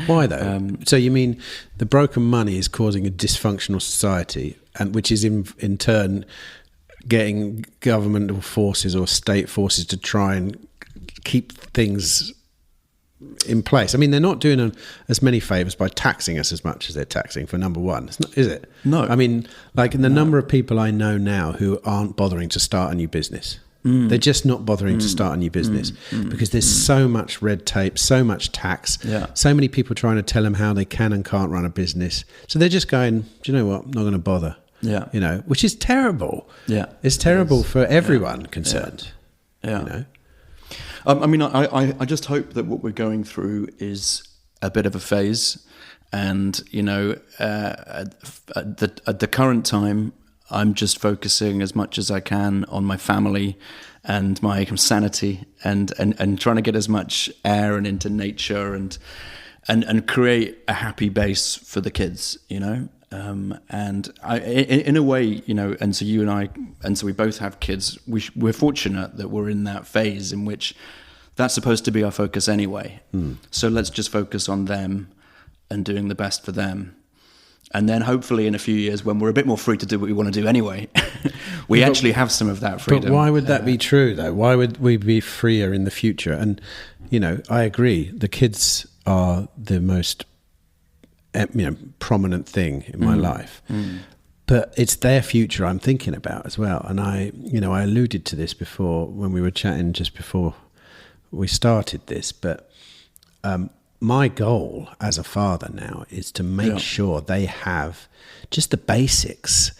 Why though? So you mean the broken money is causing a dysfunctional society, and which is in turn getting governmental forces or state forces to try and keep things in place. I mean, they're not doing as many favours by taxing us as much as they're taxing, for number one. It's not, is it? No. I mean, like the number of people I know now who aren't bothering to start a new business. They're just not bothering to start a new business because there's so much red tape, so much tax, so many people trying to tell them how they can and can't run a business. So they're just going, do you know what? I'm not going to bother. Yeah. You know, which is terrible. Yeah. It's terrible for everyone concerned. Yeah. You know? I mean, I just hope that what we're going through is a bit of a phase. And, you know, at the current time, I'm just focusing as much as I can on my family and my sanity and trying to get as much air and into nature and create a happy base for the kids, you know. And in a way, you know, and so you and I, and so we both have kids. We're fortunate that we're in that phase in which that's supposed to be our focus anyway. So let's just focus on them and doing the best for them. And then hopefully in a few years when we're a bit more free to do what we want to do anyway, we actually have some of that freedom. But why would that be true, though? Why would we be freer in the future? And, you know, I agree. The kids are the most, you know, prominent thing in my life. But it's their future I'm thinking about as well. And I alluded to this before when we were chatting just before we started this. But my goal as a father now is to make sure they have just the basics,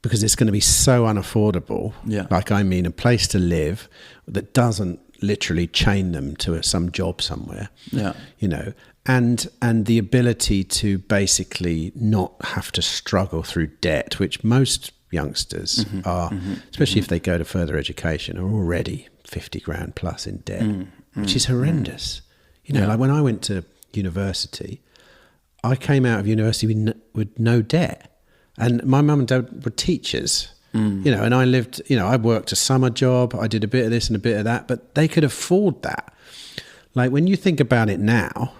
because it's going to be so unaffordable. Like, I mean, a place to live that doesn't literally chain them to some job somewhere. You know, and the ability to basically not have to struggle through debt, which most youngsters are, especially if they go to further education, are already 50 grand plus in debt, which is horrendous. You know, like when I went to university, I came out of university with no debt. And my mum and dad were teachers, you know, and I lived, you know, I worked a summer job. I did a bit of this and a bit of that, but they could afford that. Like, when you think about it now,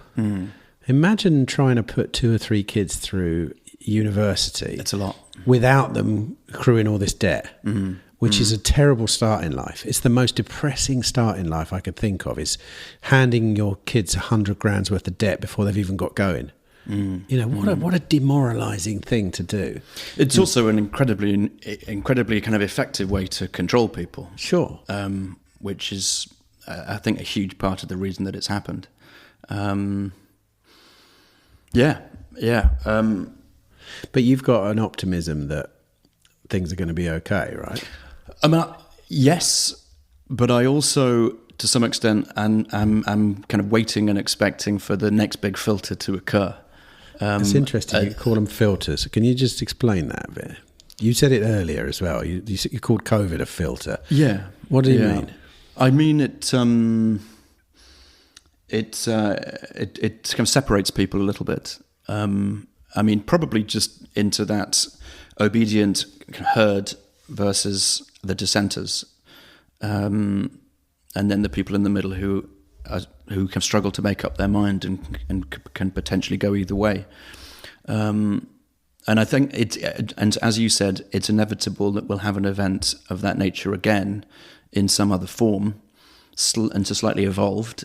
imagine trying to put 2 or 3 kids through university. It's a lot. Without them accruing all this debt. Which is a terrible start in life. It's the most depressing start in life I could think of, is handing your kids 100 grand's worth of debt before they've even got going. You know, what a demoralising thing to do. It's also an incredibly kind of effective way to control people. Sure. Which is, I think, a huge part of the reason that it's happened. But you've got an optimism that things are going to be okay, right? I mean, yes, but I also, to some extent, I'm kind of waiting and expecting for the next big filter to occur. It's interesting. You call them filters. Can you just explain that a bit? You said it earlier as well. You called COVID a filter. Yeah. What do you mean? I mean it kind of separates people a little bit. I mean, probably just into that obedient herd versus the dissenters, and then the people in the middle who can struggle to make up their mind and can potentially go either way. And I think and as you said, it's inevitable that we'll have an event of that nature again in some other form, and to slightly evolved,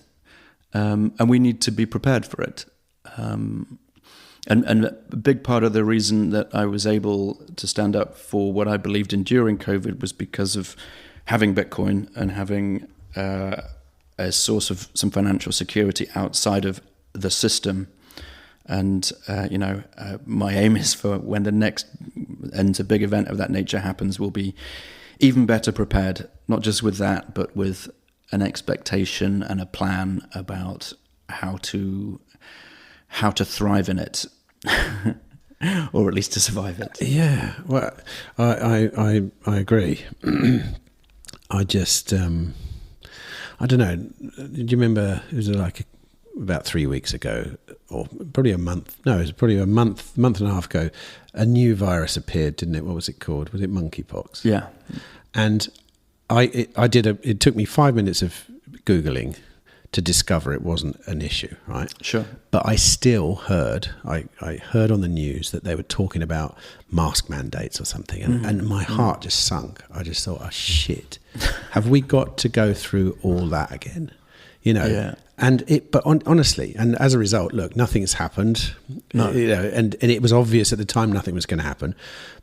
and we need to be prepared for it. And a big part of the reason that I was able to stand up for what I believed in during COVID was because of having Bitcoin and having a source of some financial security outside of the system. And, my aim is for when the next a big event of that nature happens, we'll be even better prepared, not just with that, but with an expectation and a plan about how to thrive in it, or at least to survive it. Yeah, well, I agree. I just, I don't know. Do you remember? It was like about 3 weeks ago, or probably a month. No, it was probably a month and a half ago. A new virus appeared, didn't it? What was it called? Was it monkeypox? Yeah. And it took me 5 minutes of Googling to discover it wasn't an issue, right? Sure. But I still heard, I heard on the news that they were talking about mask mandates or something, and my heart just sunk. I just thought, oh shit, have we got to go through all that again? You know, but honestly, and as a result, look, nothing's happened. No. You know, and it was obvious at the time nothing was going to happen,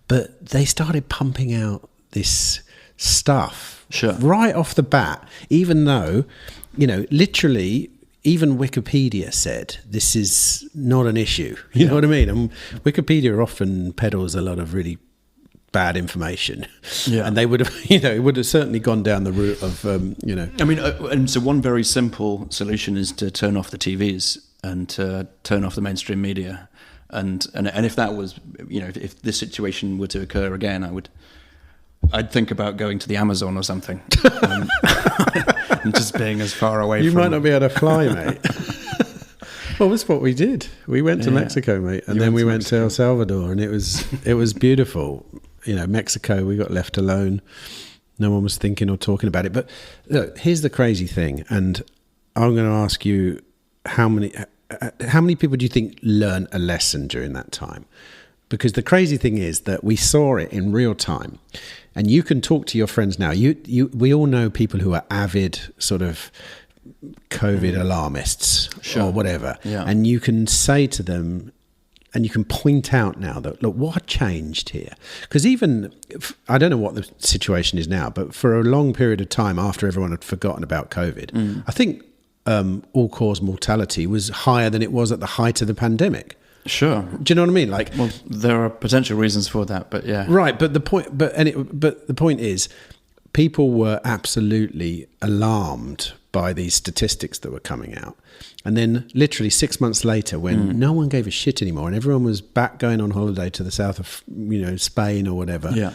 but they started pumping out this stuff right off the bat, even though, you know, literally even Wikipedia said this is not an issue. You know what I mean? And Wikipedia often peddles a lot of really bad information, and they would have, you know, it would have certainly gone down the route of, you know. I mean, and so one very simple solution is to turn off the TVs and to turn off the mainstream media, and if that was, you know, if this situation were to occur again, I'd think about going to the Amazon or something, and just being as far away. You from might not be able to fly, mate. Well, that's what we did. We went to Mexico, mate, and then we went to El Salvador, and it was beautiful. You know, Mexico, we got left alone. No one was thinking or talking about it. But look, here's the crazy thing, and I'm going to ask you, how many people do you think learned a lesson during that time? Because the crazy thing is that we saw it in real time, and you can talk to your friends now. We all know people who are avid sort of COVID alarmists or whatever, and you can say to them, and you can point out now that, look, what changed here? Because even, I don't know what the situation is now, but for a long period of time after everyone had forgotten about COVID, I think all-cause mortality was higher than it was at the height of the pandemic. Sure. Do you know what I mean? Like, well, there are potential reasons for that, but yeah. Right, but the point is, people were absolutely alarmed by these statistics that were coming out. And then literally 6 months later, when no one gave a shit anymore and everyone was back going on holiday to the south of, you know, Spain or whatever,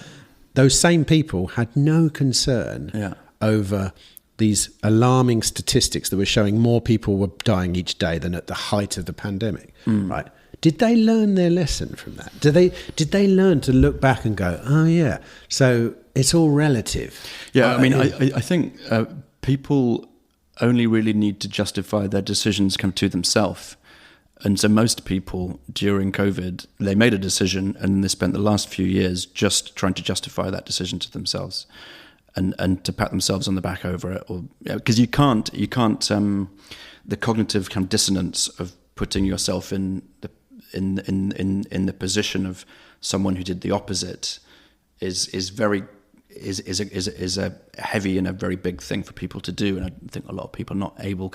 those same people had no concern over these alarming statistics that were showing more people were dying each day than at the height of the pandemic, right? Did they learn their lesson from that? Did they learn to look back and go, oh yeah, so it's all relative? Yeah, I mean, I think people only really need to justify their decisions come to themselves. And so most people during COVID, they made a decision and they spent the last few years just trying to justify that decision to themselves and to pat themselves on the back over it. Or because you can't the cognitive kind of dissonance of putting yourself in the position of someone who did the opposite is a heavy and a very big thing for people to do, and I think a lot of people are not able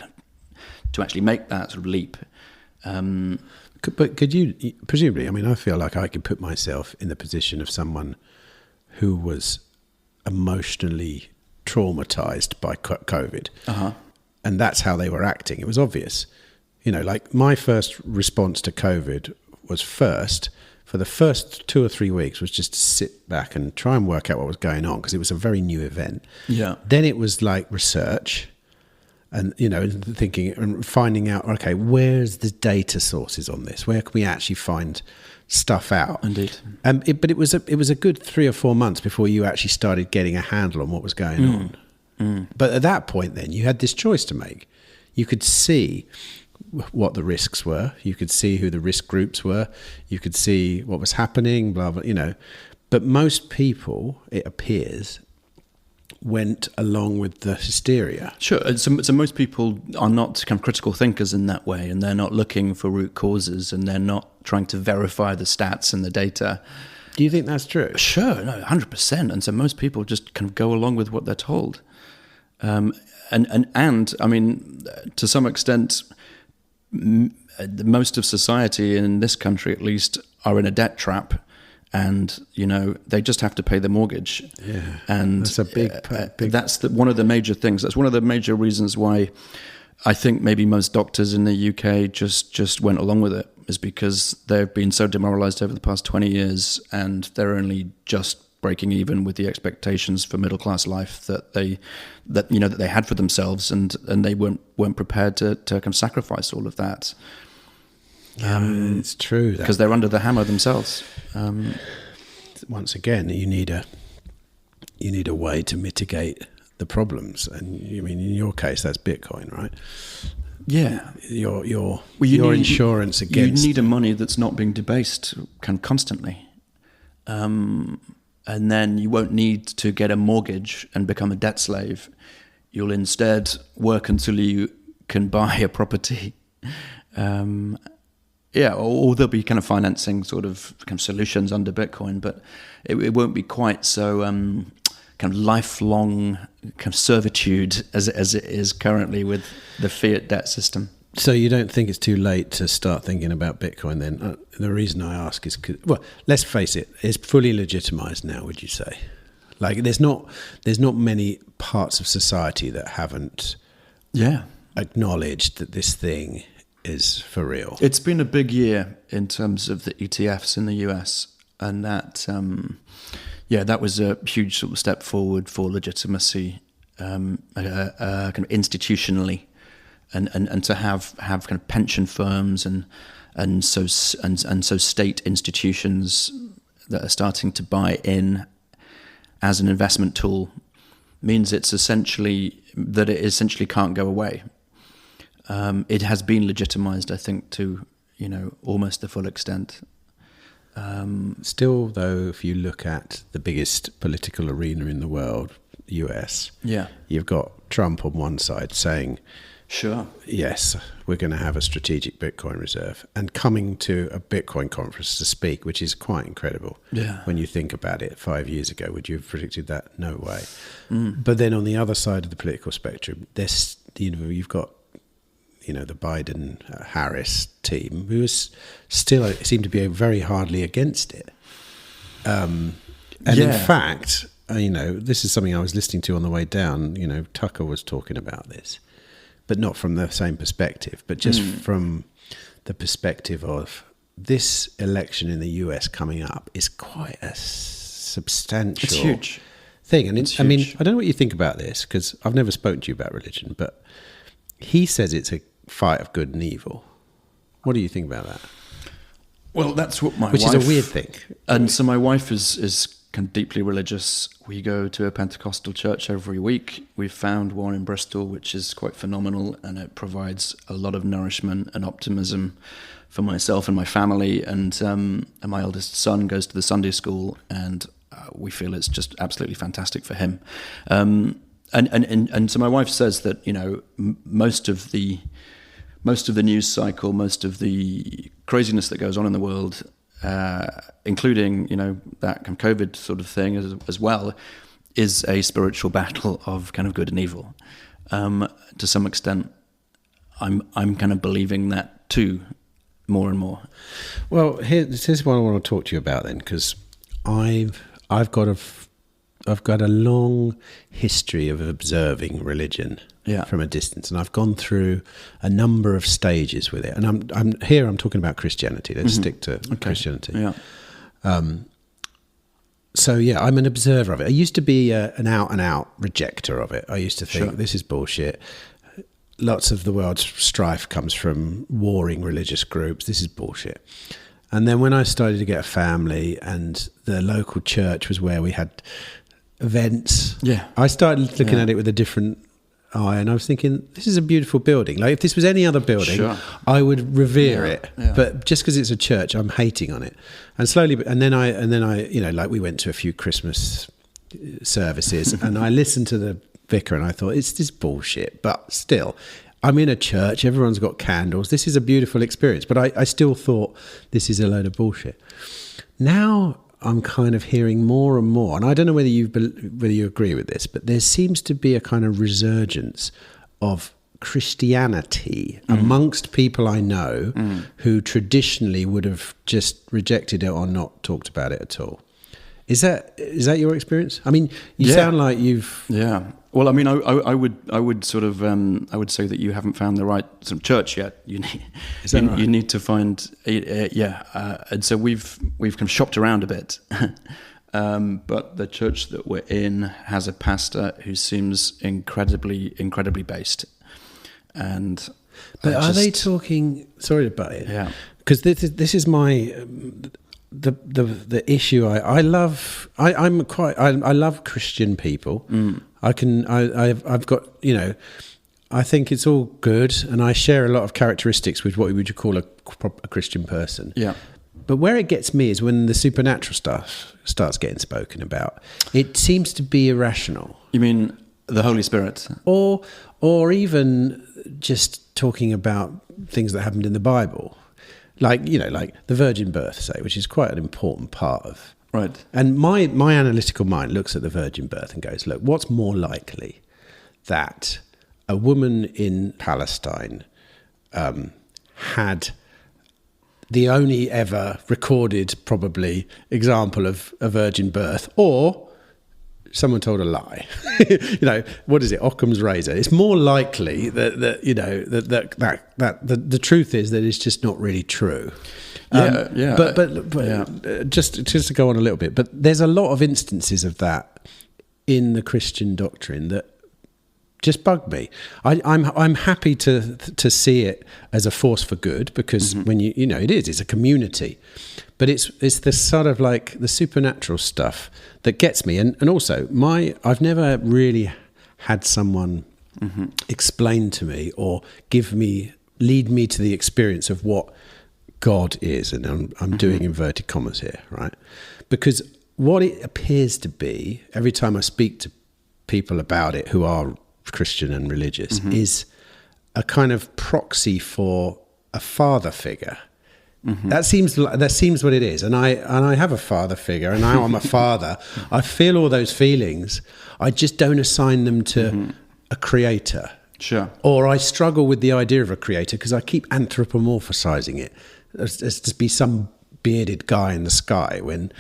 to actually make that sort of leap. But could you, presumably, I mean, I feel like I could put myself in the position of someone who was emotionally traumatized by COVID, and that's how they were acting. It was obvious. You know, like my first response to COVID was for the first 2 or 3 weeks was just to sit back and try and work out what was going on, because it was a very new event. Yeah. Then it was like research and, you know, thinking and finding out, okay, where's the data sources on this? Where can we actually find stuff out? Indeed. But it was a good 3 or 4 months before you actually started getting a handle on what was going on. But at that point then you had this choice to make. You could see what the risks were. You could see who the risk groups were. You could see what was happening, blah, blah, you know. But most people, it appears, went along with the hysteria. Sure. So most people are not kind of critical thinkers in that way, and they're not looking for root causes, and they're not trying to verify the stats and the data. Do you think that's true? Sure, no, 100%. And so most people just kind of go along with what they're told. And I mean, to some extent, most of society in this country at least are in a debt trap, and you know they just have to pay the mortgage. And that's a big that's one of the major things. That's one of the major reasons why I think maybe most doctors in the UK just went along with it, is because they've been so demoralized over the past 20 years and they're only just breaking even with the expectations for middle class life that they had for themselves, and they weren't prepared to kind of sacrifice all of that. It's true, because they're under the hammer themselves. Once again, you need a way to mitigate the problems. And you mean in your case that's Bitcoin, right? Yeah, Your need, insurance against. You need a money that's not being debased constantly, and then you won't need to get a mortgage and become a debt slave. You'll instead work until you can buy a property. Or there'll be kind of financing sort of solutions under Bitcoin, but it won't be quite so kind of lifelong kind of servitude as it is currently with the fiat debt system. So you don't think it's too late to start thinking about Bitcoin then? The reason I ask is, well, let's face it, it's fully legitimized now, would you say? Like there's not many parts of society that haven't acknowledged that this thing is for real. It's been a big year in terms of the ETFs in the US, and that that was a huge sort of step forward for legitimacy, kind of institutionally, and to have kind of pension firms and so state institutions that are starting to buy in as an investment tool means it essentially can't go away. It has been legitimized, I think, to almost the full extent. Still, though, if you look at the biggest political arena in the world, US, you've got Trump on one side saying, "Sure, yes, we're going to have a strategic Bitcoin reserve," and coming to a Bitcoin conference to speak, which is quite incredible. Yeah. When you think about it, 5 years ago, would you have predicted that? No way. But then on the other side of the political spectrum, you've got the Biden-Harris team, who is still seem to be very hardly against it. In fact, this is something I was listening to on the way down. Tucker was talking about this, but not from the same perspective, but just from the perspective of this election in the US coming up is quite a substantial huge thing. And I mean, I don't know what you think about this, because I've never spoken to you about religion, but he says it's a fight of good and evil. What do you think about that? Well, that's what my wife... Which is a weird thing. And so my wife is kind of deeply religious. We go to a Pentecostal church every week. We've found one in Bristol, which is quite phenomenal, and it provides a lot of nourishment and optimism for myself and my family. And my eldest son goes to the Sunday school, and we feel it's just absolutely fantastic for him. And so my wife says that most of the news cycle, most of the craziness that goes on in the world, including that kind of COVID sort of thing as well, is a spiritual battle of kind of good and evil. To some extent, I'm kind of believing that too, more and more. Well, here's what I want to talk to you about then, because I've got a long history of observing religion from a distance, and I've gone through a number of stages with it. And I'm talking about Christianity. Let's stick to Christianity. Yeah. I'm an observer of it. I used to be an out-and-out rejecter of it. I used to think this is bullshit. Lots of the world's strife comes from warring religious groups. This is bullshit. And then when I started to get a family, and the local church was where we had events, I started looking at it with a different eye, and I was thinking, this is a beautiful building. Like, if this was any other building, I would revere it. Yeah. But just because it's a church, I'm hating on it. And slowly, and then I, like, we went to a few Christmas services, and I listened to the vicar, and I thought, it's this bullshit. But still, I'm in a church, everyone's got candles. This is a beautiful experience. But I still thought this is a load of bullshit. Now I'm kind of hearing more and more, and I don't know whether you agree with this, but there seems to be a kind of resurgence of Christianity amongst people I know who traditionally would have just rejected it or not talked about it at all. Is that your experience? I mean, you sound like you've... Yeah. Well, I mean, I would sort of I would say that you haven't found the right sort of church yet. You need to find and so we've kind of shopped around a bit, but the church that we're in has a pastor who seems incredibly based, and but are they talking? Sorry to butt in, because this is my. the issue I love. I love Christian people. I've got, I think it's all good, and I share a lot of characteristics with what would you call a Christian person. Yeah. But where it gets me is when the supernatural stuff starts getting spoken about. It seems to be irrational. You mean the Holy Spirit? Or even just talking about things that happened in the Bible. Like the virgin birth, say, which is quite an important part of... Right. And my analytical mind looks at the virgin birth and goes, look, what's more likely? That a woman in Palestine had... the only ever recorded, probably, example of a virgin birth, or someone told a lie. What is it? Occam's razor. It's more likely that the truth is that it's just not really true. But just to go on a little bit, but there's a lot of instances of that in the Christian doctrine that just bug me. I'm happy to see it as a force for good, because when it's a community, but it's this sort of like the supernatural stuff that gets me, and also I've never really had someone explain to me or lead me to the experience of what God is, and I'm doing inverted commas here, right? Because what it appears to be every time I speak to people about it who are Christian and religious is a kind of proxy for a father figure. That seems what it is, and I have a father figure, and now I'm a father. I feel all those feelings. I just don't assign them to a creator. Sure. Or I struggle with the idea of a creator because I keep anthropomorphizing it as to be some bearded guy in the sky, when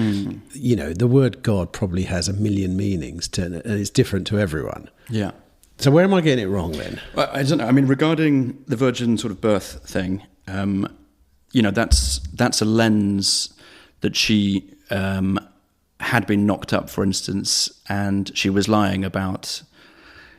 the word God probably has a million meanings and it's different to everyone. Yeah. So where am I getting it wrong then? Well, I don't know. I mean, regarding the virgin sort of birth thing, that's a lens that she had been knocked up, for instance, and she was lying about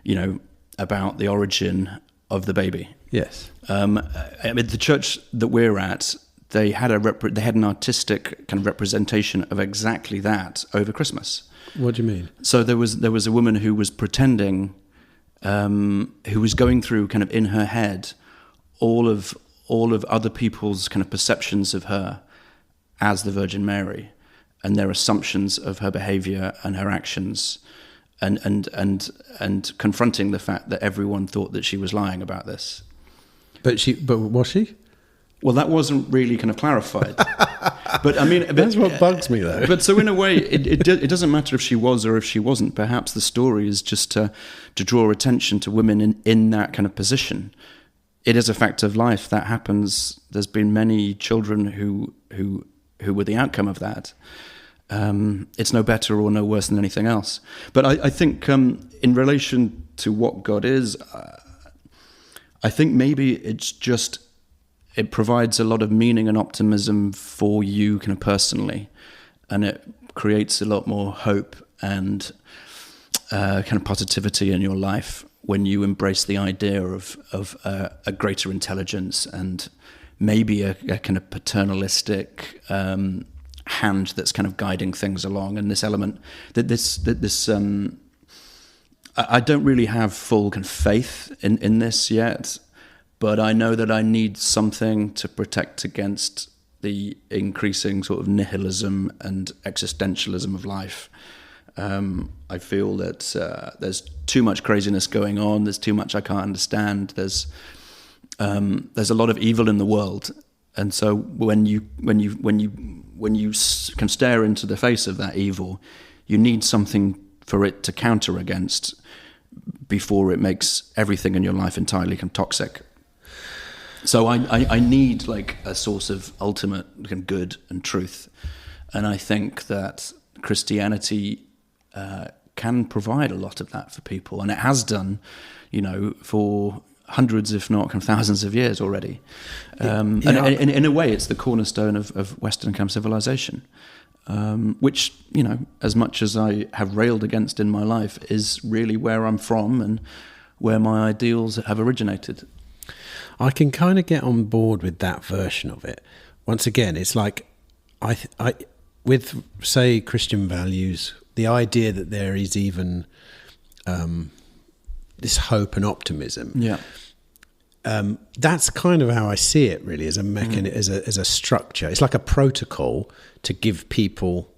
the origin of the baby. Yes. I mean, the church that we're at, they had an artistic kind of representation of exactly that over Christmas. What do you mean? So there was a woman who was pretending. Who was going through kind of in her head all of other people's kind of perceptions of her as the Virgin Mary, and their assumptions of her behavior and her actions, and confronting the fact that everyone thought that she was lying about this. But was she? Well, that wasn't really kind of clarified. But I mean, that's what bugs me, though. But so in a way, it doesn't matter if she was or if she wasn't. Perhaps the story is just to draw attention to women in that kind of position. It is a fact of life that happens. There's been many children who were the outcome of that. It's no better or no worse than anything else. But I think in relation to what God is, I think maybe it's just. It provides a lot of meaning and optimism for you kind of personally, and it creates a lot more hope and kind of positivity in your life when you embrace the idea of a greater intelligence and maybe a kind of paternalistic hand that's kind of guiding things along. And this element that I don't really have full kind of faith in this yet. But I know that I need something to protect against the increasing sort of nihilism and existentialism of life. I feel that there's too much craziness going on. There's too much I can't understand. There's a lot of evil in the world, and so when you can stare into the face of that evil, you need something for it to counter against before it makes everything in your life entirely toxic. So I need like a source of ultimate good and truth, and I think that Christianity can provide a lot of that for people, and it has done, for hundreds, if not thousands of years already. And in a way, it's the cornerstone of Western kind of civilization, which, as much as I have railed against in my life, is really where I'm from and where my ideals have originated. I can kind of get on board with that version of it. Once again, it's like with, say, Christian values, the idea that there is even this hope and optimism. Yeah. That's kind of how I see it, really, as a mechanism, as a structure. It's like a protocol to give people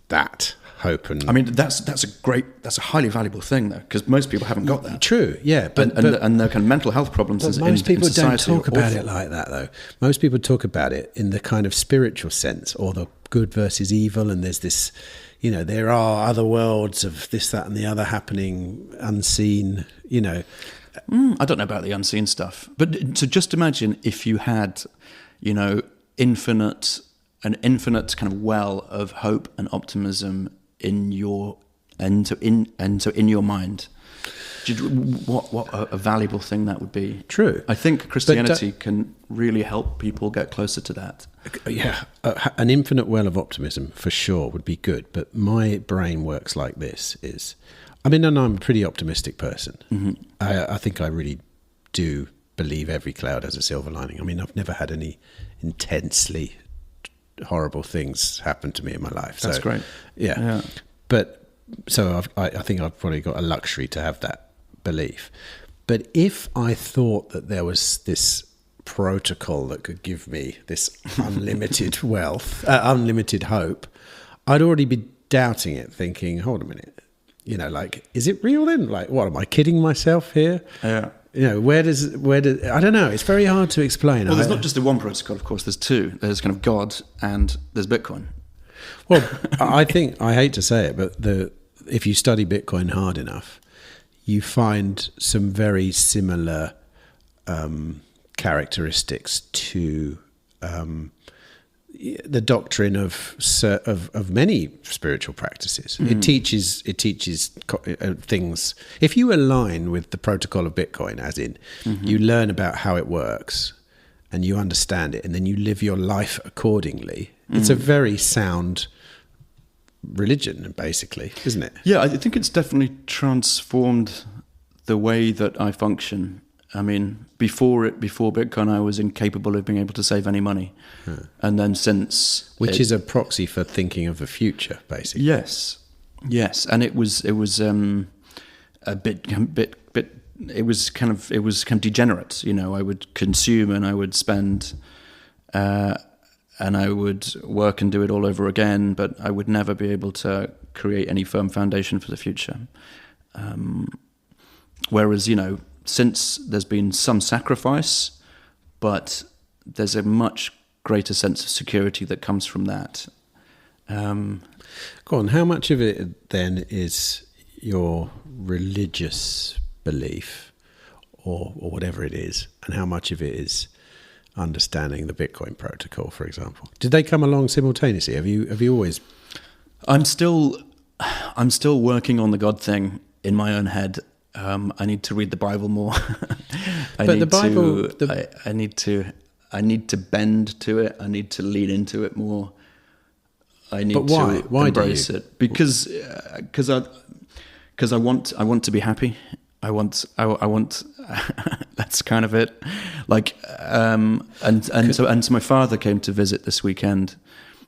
that hope. And I mean, that's a highly valuable thing, though, because most people haven't got that. True, yeah, and their kind of mental health problems. But most people don't talk about it like that, though. Most people talk about it in the kind of spiritual sense, or the good versus evil, and there's this, there are other worlds of this, that, and the other happening, unseen. I don't know about the unseen stuff, but so just imagine if you had, an infinite kind of well of hope and optimism in your in your mind. What a valuable thing that would be. True. I think Christianity can really help people get closer to that. Yeah, an infinite well of optimism for sure would be good. But my brain works like this: and I'm a pretty optimistic person. Mm-hmm. I think I really do believe every cloud has a silver lining. I mean, I've never had any intensely horrible things happen to me in my life. That's great. Yeah. But so I think I've probably got a luxury to have that belief. But if I thought that there was this protocol that could give me this unlimited wealth, unlimited hope, I'd already be doubting it, thinking, hold a minute, is it real then? Like, what, am I kidding myself here? Yeah. Where does I don't know. It's very hard to explain. Well, there's not just the one protocol, of course. There's two. There's kind of God and there's Bitcoin. Well, I hate to say it, but if you study Bitcoin hard enough, you find some very similar characteristics to the doctrine of many spiritual practices. Mm. It teaches things. If you align with the protocol of Bitcoin, as in you learn about how it works and you understand it, and then you live your life accordingly. It's a very sound religion, basically, isn't it? Yeah, I think it's definitely transformed the way that I function. I mean, before Bitcoin, I was incapable of being able to save any money, and then since, which is a proxy for thinking of the future, basically. Yes, and it was a bit. It was kind of degenerate. I would consume and I would spend, and I would work and do it all over again, but I would never be able to create any firm foundation for the future. Whereas, since there's been some sacrifice, but there's a much greater sense of security that comes from that. Go on, how much of it then is your religious belief or whatever it is, and how much of it is understanding the Bitcoin protocol, for example? Did they come along simultaneously? Have you always... I'm still working on the God thing in my own head. I need to read the Bible more. I need to bend to it. I need to lean into it more. I need to embrace it because I want to be happy. I want that's kind of it. Like so my father came to visit this weekend.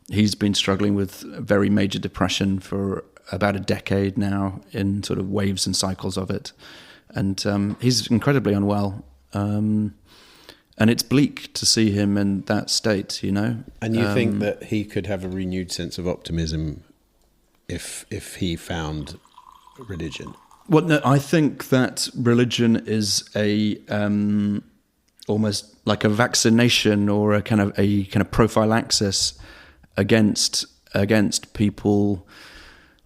He's been struggling with very major depression for about a decade now, in sort of waves and cycles of it, and he's incredibly unwell, and it's bleak to see him in that state, And you think that he could have a renewed sense of optimism if he found religion? Well, no, I think that religion is a almost like a vaccination or a kind of prophylaxis against people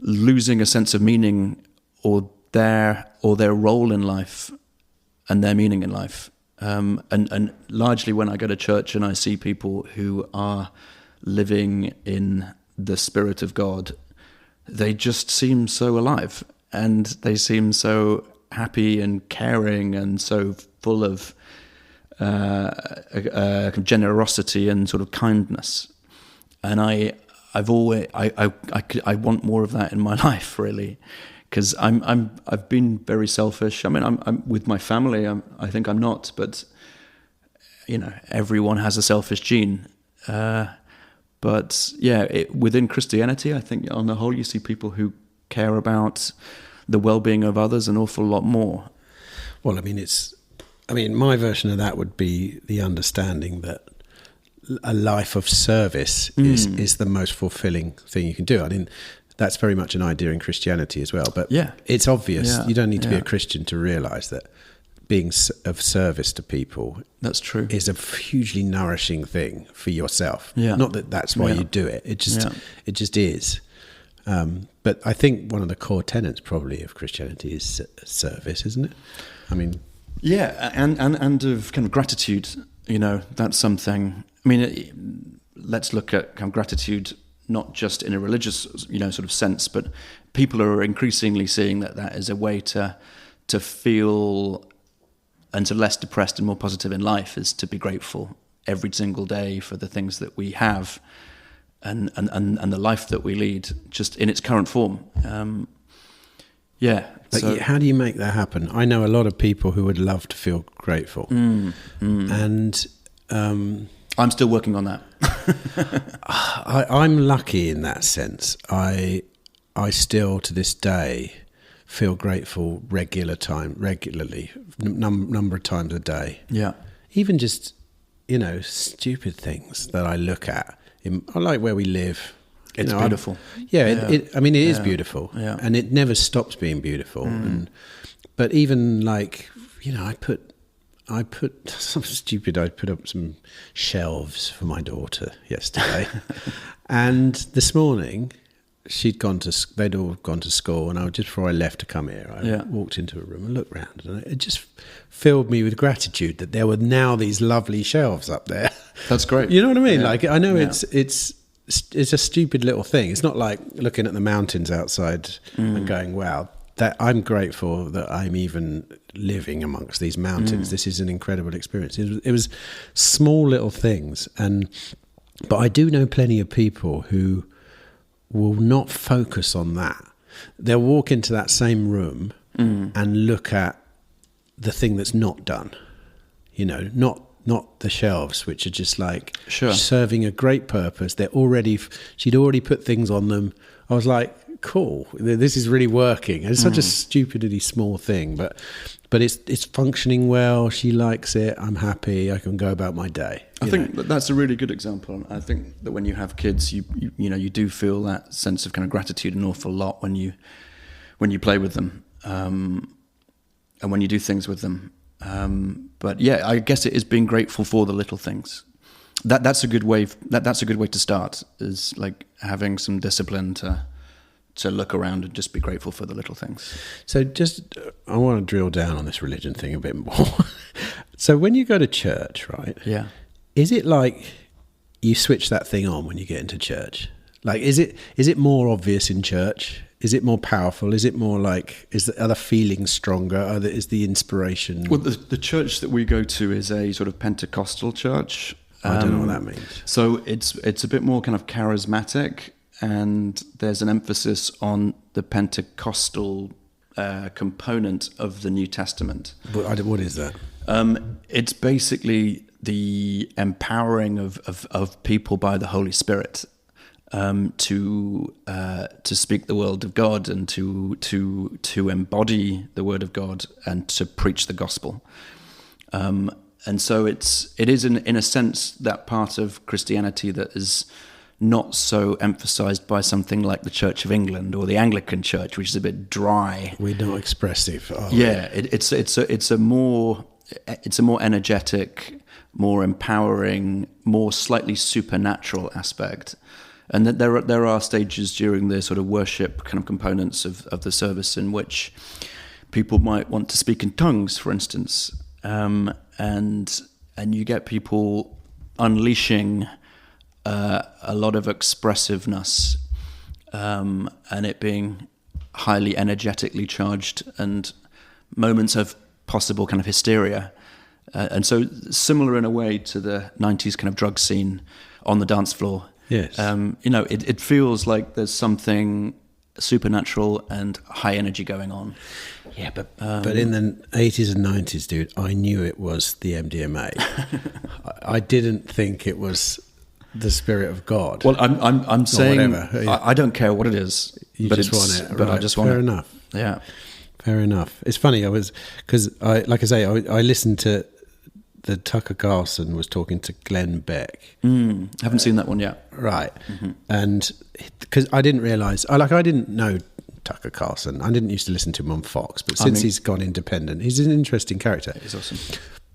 losing a sense of meaning or their role in life and their meaning in life. And largely when I go to church and I see people who are living in the Spirit of God, they just seem so alive and they seem so happy and caring and so full of generosity and sort of kindness. And I've always I want more of that in my life, really, because I've been very selfish. I mean, I'm with my family. I think I'm not, but everyone has a selfish gene. But yeah, within Christianity, I think on the whole, you see people who care about the well-being of others an awful lot more. Well, I mean, my version of that would be the understanding that a life of service is the most fulfilling thing you can do. I mean, that's very much an idea in Christianity as well. But it's obvious. Yeah. You don't need to be a Christian to realise that being of service to people, that's true, is a hugely nourishing thing for yourself. Yeah. Not that that's why you do it. It just is. But I think one of the core tenets probably of Christianity is service, isn't it? I mean, yeah, and of kind of gratitude. That's something. I mean, let's look at kind of gratitude not just in a religious, sort of sense, but people are increasingly seeing that is a way to feel and to less depressed and more positive in life, is to be grateful every single day for the things that we have and the life that we lead, just in its current form. But how do you make that happen? I know a lot of people who would love to feel grateful, and I'm still working on that. I'm lucky in that sense. I still to this day feel grateful regularly, number of times a day. Yeah, even just stupid things that I look at. I like where we live. It's beautiful. It is beautiful, and it never stops being beautiful. But even like I put some stupid. I put up some shelves for my daughter yesterday, and this morning they'd all gone to school, and just before I left to come here, I walked into a room and looked around, and it just filled me with gratitude that there were now these lovely shelves up there. That's great. You know what I mean? Yeah. Like I know it's a stupid little thing. It's not like looking at the mountains outside and going, wow, that I'm grateful that I'm even living amongst these mountains. This is an incredible experience. It was small little things. But I do know plenty of people who will not focus on that. They'll walk into that same room and look at the thing that's not done, not the shelves, which are just like serving a great purpose. She'd already put things on them. I was like, cool, this is really working. It's such a stupidly small thing, but it's functioning well. She likes it. I'm happy. I can go about my day. I think that's a really good example. I think that when you have kids, you do feel that sense of kind of gratitude an awful lot when you play with them, and when you do things with them. But yeah, I guess it is being grateful for the little things. That's a good way. That's a good way to start. Is like having some discipline to look around and just be grateful for the little things. So I want to drill down on this religion thing a bit more. So when you go to church, right? Yeah. Is it like you switch that thing on when you get into church? Like, is it more obvious in church? Is it more powerful? Is it more like, are the feelings stronger? Is the inspiration? Well, the church that we go to is a sort of Pentecostal church. I don't know what that means. So it's a bit more kind of charismatic, and there's an emphasis on the Pentecostal component of the New Testament. What is that? It's basically the empowering of people by the Holy Spirit to speak the word of God and to embody the word of God and to preach the gospel. And so it is in a sense that part of Christianity that is not so emphasized by something like the Church of England or the Anglican Church, which is a bit dry. We're not expressive. It's a more energetic, more empowering, more slightly supernatural aspect. And that there are stages during the sort of worship kind of components of the service in which people might want to speak in tongues, for instance, and you get people unleashing a lot of expressiveness, and it being highly energetically charged, and moments of possible kind of hysteria. And so similar in a way to the 90s kind of drug scene on the dance floor. Yes. It feels like there's something supernatural and high energy going on. Yeah, but in the 80s and 90s, dude, I knew it was the MDMA. I didn't think it was the spirit of God. Well, I'm saying whatever. I don't care what it is. You but just want it, but right. I just want Fair it. enough. Yeah. Fair enough. It's funny. I listened to the Tucker Carlson was talking to Glenn Beck. Haven't seen that one yet. Right. Mm-hmm. And because I didn't realise, I didn't know Tucker Carlson. I didn't used to listen to him on Fox, but since he's gone independent, he's an interesting character. He's awesome.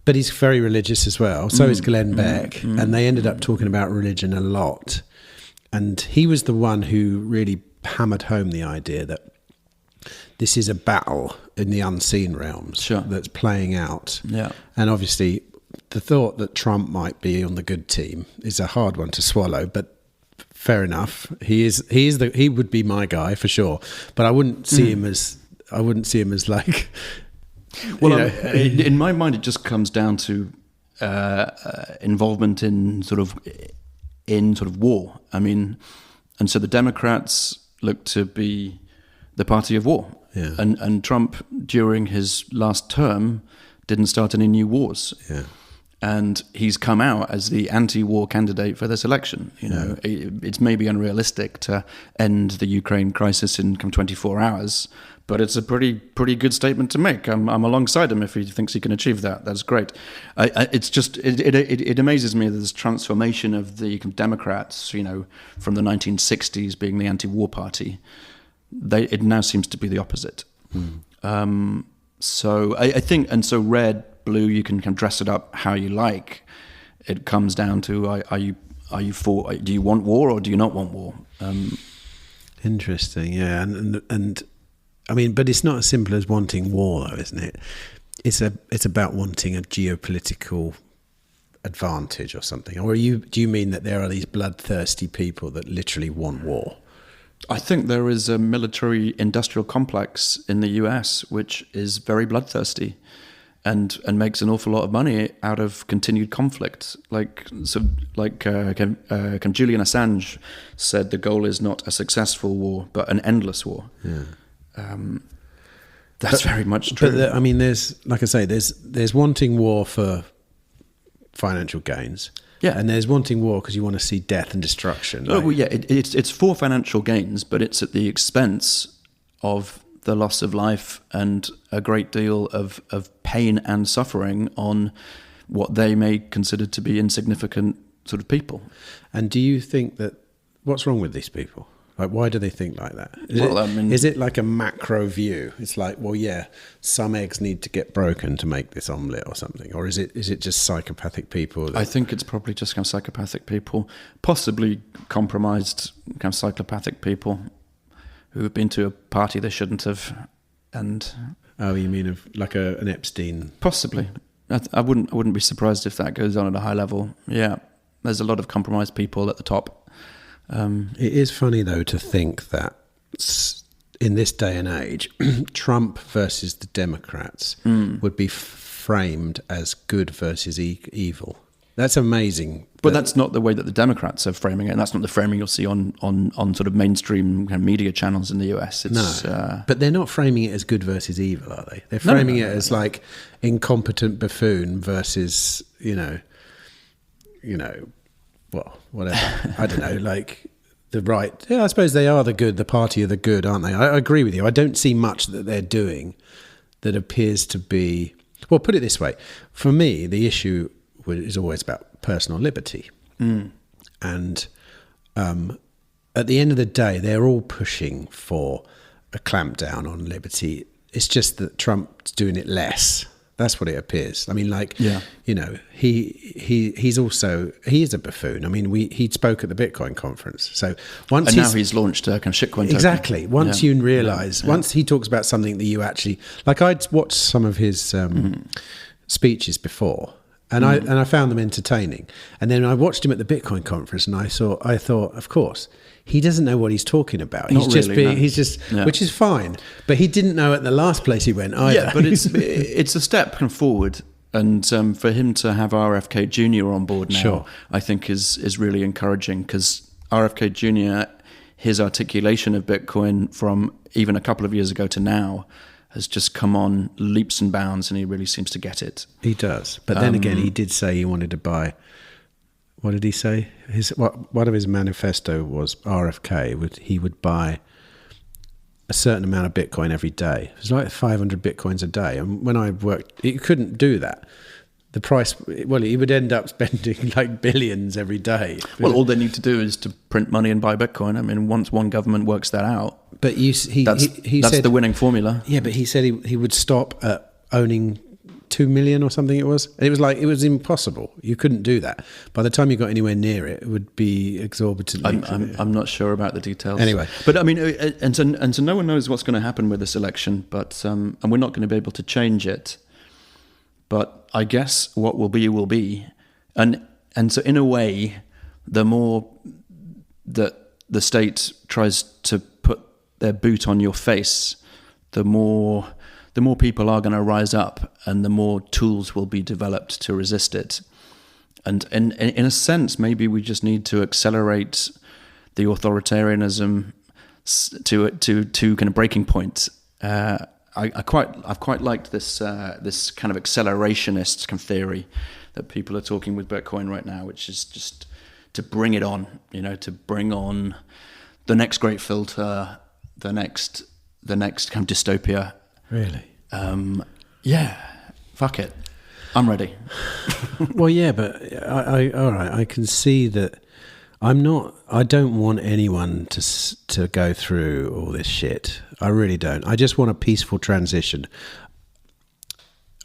But he's very religious as well. So is Glenn Beck. And they ended up talking about religion a lot. And he was the one who really hammered home the idea that this is a battle in the unseen realms that's playing out. Yeah. And obviously, the thought that Trump might be on the good team is a hard one to swallow, but fair enough. He would be my guy for sure. But I wouldn't see him as like. Well, in my mind, it just comes down to involvement in sort of war. I mean, and so the Democrats look to be the party of war. Yeah. And Trump, during his last term, didn't start any new wars. Yeah. And he's come out as the anti-war candidate for this election. You know, it's maybe unrealistic to end the Ukraine crisis in 24 hours, but it's a pretty good statement to make. I'm alongside him if he thinks he can achieve that. That's great. It amazes me that this transformation of the Democrats, you know, from the 1960s being the anti-war party, it now seems to be the opposite. So I think, and so red, blue, you can dress it up how you like. It comes down to are you for? Do you want war or do you not want war? Interesting, yeah, and I mean, but it's not as simple as wanting war, though, isn't it? It's about wanting a geopolitical advantage or something. Or do you mean that there are these bloodthirsty people that literally want war? I think there is a military industrial complex in the US which is very bloodthirsty and makes an awful lot of money out of continued conflict. Like Julian Assange said, the goal is not a successful war, but an endless war. Yeah. That's very much true. But I mean, there's wanting war for financial gains. Yeah, and there's wanting war because you want to see death and destruction. Oh, well, yeah, it's for financial gains, but it's at the expense of the loss of life and a great deal of pain and suffering on what they may consider to be insignificant sort of people. And do you think that what's wrong with these people? Like, why do they think like that? Is it like a macro view? It's like, well, yeah, some eggs need to get broken to make this omelette or something. Or is it just psychopathic people? I think it's probably just kind of psychopathic people, possibly compromised kind of psychopathic people who have been to a party they shouldn't have. And oh, you mean of like an Epstein? Possibly. I wouldn't be surprised if that goes on at a high level. Yeah, there's a lot of compromised people at the top. It is funny, though, to think that in this day and age, Trump versus the Democrats would be framed as good versus evil. That's amazing. But that's not the way that the Democrats are framing it, and that's not the framing you'll see on sort of mainstream kind of media channels in the US. No, but they're not framing it as good versus evil, are they? They're framing it as like incompetent buffoon versus, well, whatever. I don't know, like the right. Yeah, I suppose they are the party of the good, aren't they? I agree with you. I don't see much that they're doing that appears to be. Well, put it this way. For me, the issue is always about personal liberty. And at the end of the day, they're all pushing for a clampdown on liberty. It's just that Trump's doing it less. That's what it appears. I mean, he's a buffoon. I mean, he spoke at the Bitcoin conference. So once now he's launched a kind of shitcoin. Exactly. Token. Once you realise, once he talks about something that you actually like, I'd watched some of his speeches before, and I found them entertaining. And then I watched him at the Bitcoin conference, and I thought, of course. He doesn't know what he's talking about. Which is fine. But he didn't know at the last place he went either. Yeah, but it's a step forward. And for him to have RFK Jr. on board now, I think is really encouraging, because RFK Jr., his articulation of Bitcoin from even a couple of years ago to now has just come on leaps and bounds, and he really seems to get it. He does. But then again, he did say he wanted to buy what did he say? One of his manifesto was RFK. He would buy a certain amount of Bitcoin every day. It was like 500 Bitcoins a day. And when I worked, he couldn't do that. The price, well, he would end up spending like billions every day. Well, all they need to do is to print money and buy Bitcoin. I mean, once one government works that out, but he that's said, the winning formula. Yeah, but he said he would stop at owning 2 million or something it was. And it was impossible. You couldn't do that. By the time you got anywhere near it, it would be exorbitantly. I'm not sure about the details. Anyway. But I mean, and so no one knows what's going to happen with this election, but and we're not going to be able to change it. But I guess what will be. And so in a way, the more that the state tries to put their boot on your face, the more people are going to rise up, and the more tools will be developed to resist it. And in a sense, maybe we just need to accelerate the authoritarianism to kind of breaking point. I've quite liked this kind of accelerationist kind of theory that people are talking with Bitcoin right now, which is just to bring it on, to bring on the next great filter, the next kind of dystopia. Really? Yeah. Fuck it. I'm ready. Well, yeah, but all right. I can see that. I don't want anyone to go through all this shit. I really don't. I just want a peaceful transition.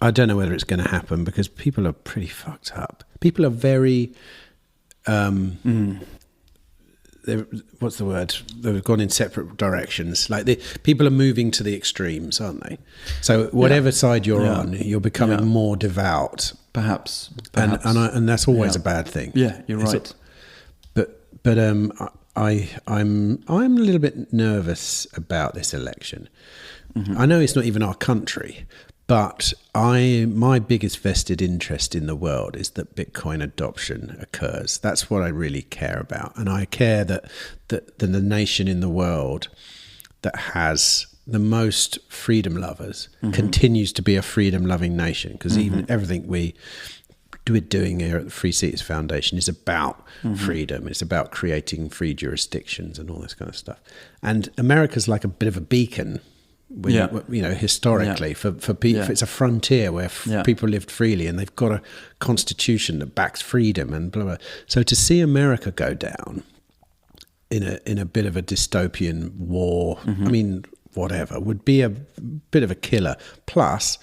I don't know whether it's going to happen because people are pretty fucked up. People are very, what's the word? They've gone in separate directions. Like people are moving to the extremes, aren't they? So whatever side you're on, you're becoming more devout. Perhaps. And that's always a bad thing. Yeah, you're right. But I'm a little bit nervous about this election. Mm-hmm. I know it's not even our country, but my biggest vested interest in the world is that Bitcoin adoption occurs. That's what I really care about, and I care that the nation in the world that has the most freedom lovers continues to be a freedom-loving nation, because even everything we're doing here at the Free Seats Foundation is about freedom. It's about creating free jurisdictions and all this kind of stuff. And America's like a bit of a beacon, historically for people. It's a frontier where people lived freely, and they've got a constitution that backs freedom and blah blah. So to see America go down in a bit of a dystopian war, I mean, whatever, would be a bit of a killer. Plus,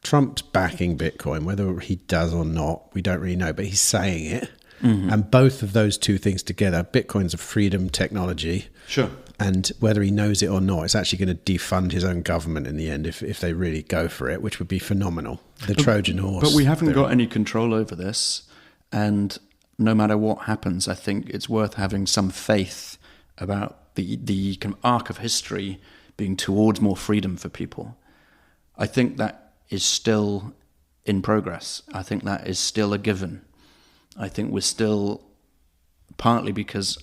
Trump's backing Bitcoin, whether he does or not, we don't really know, but he's saying it. And both of those two things together, Bitcoin's a freedom technology. Sure. And whether he knows it or not, it's actually going to defund his own government in the end if they really go for it, which would be phenomenal. The Trojan horse. But we haven't got any control over this. And no matter what happens, I think it's worth having some faith about the kind of arc of history being towards more freedom for people. I think that is still in progress. I think that is still a given. I think we're still, partly because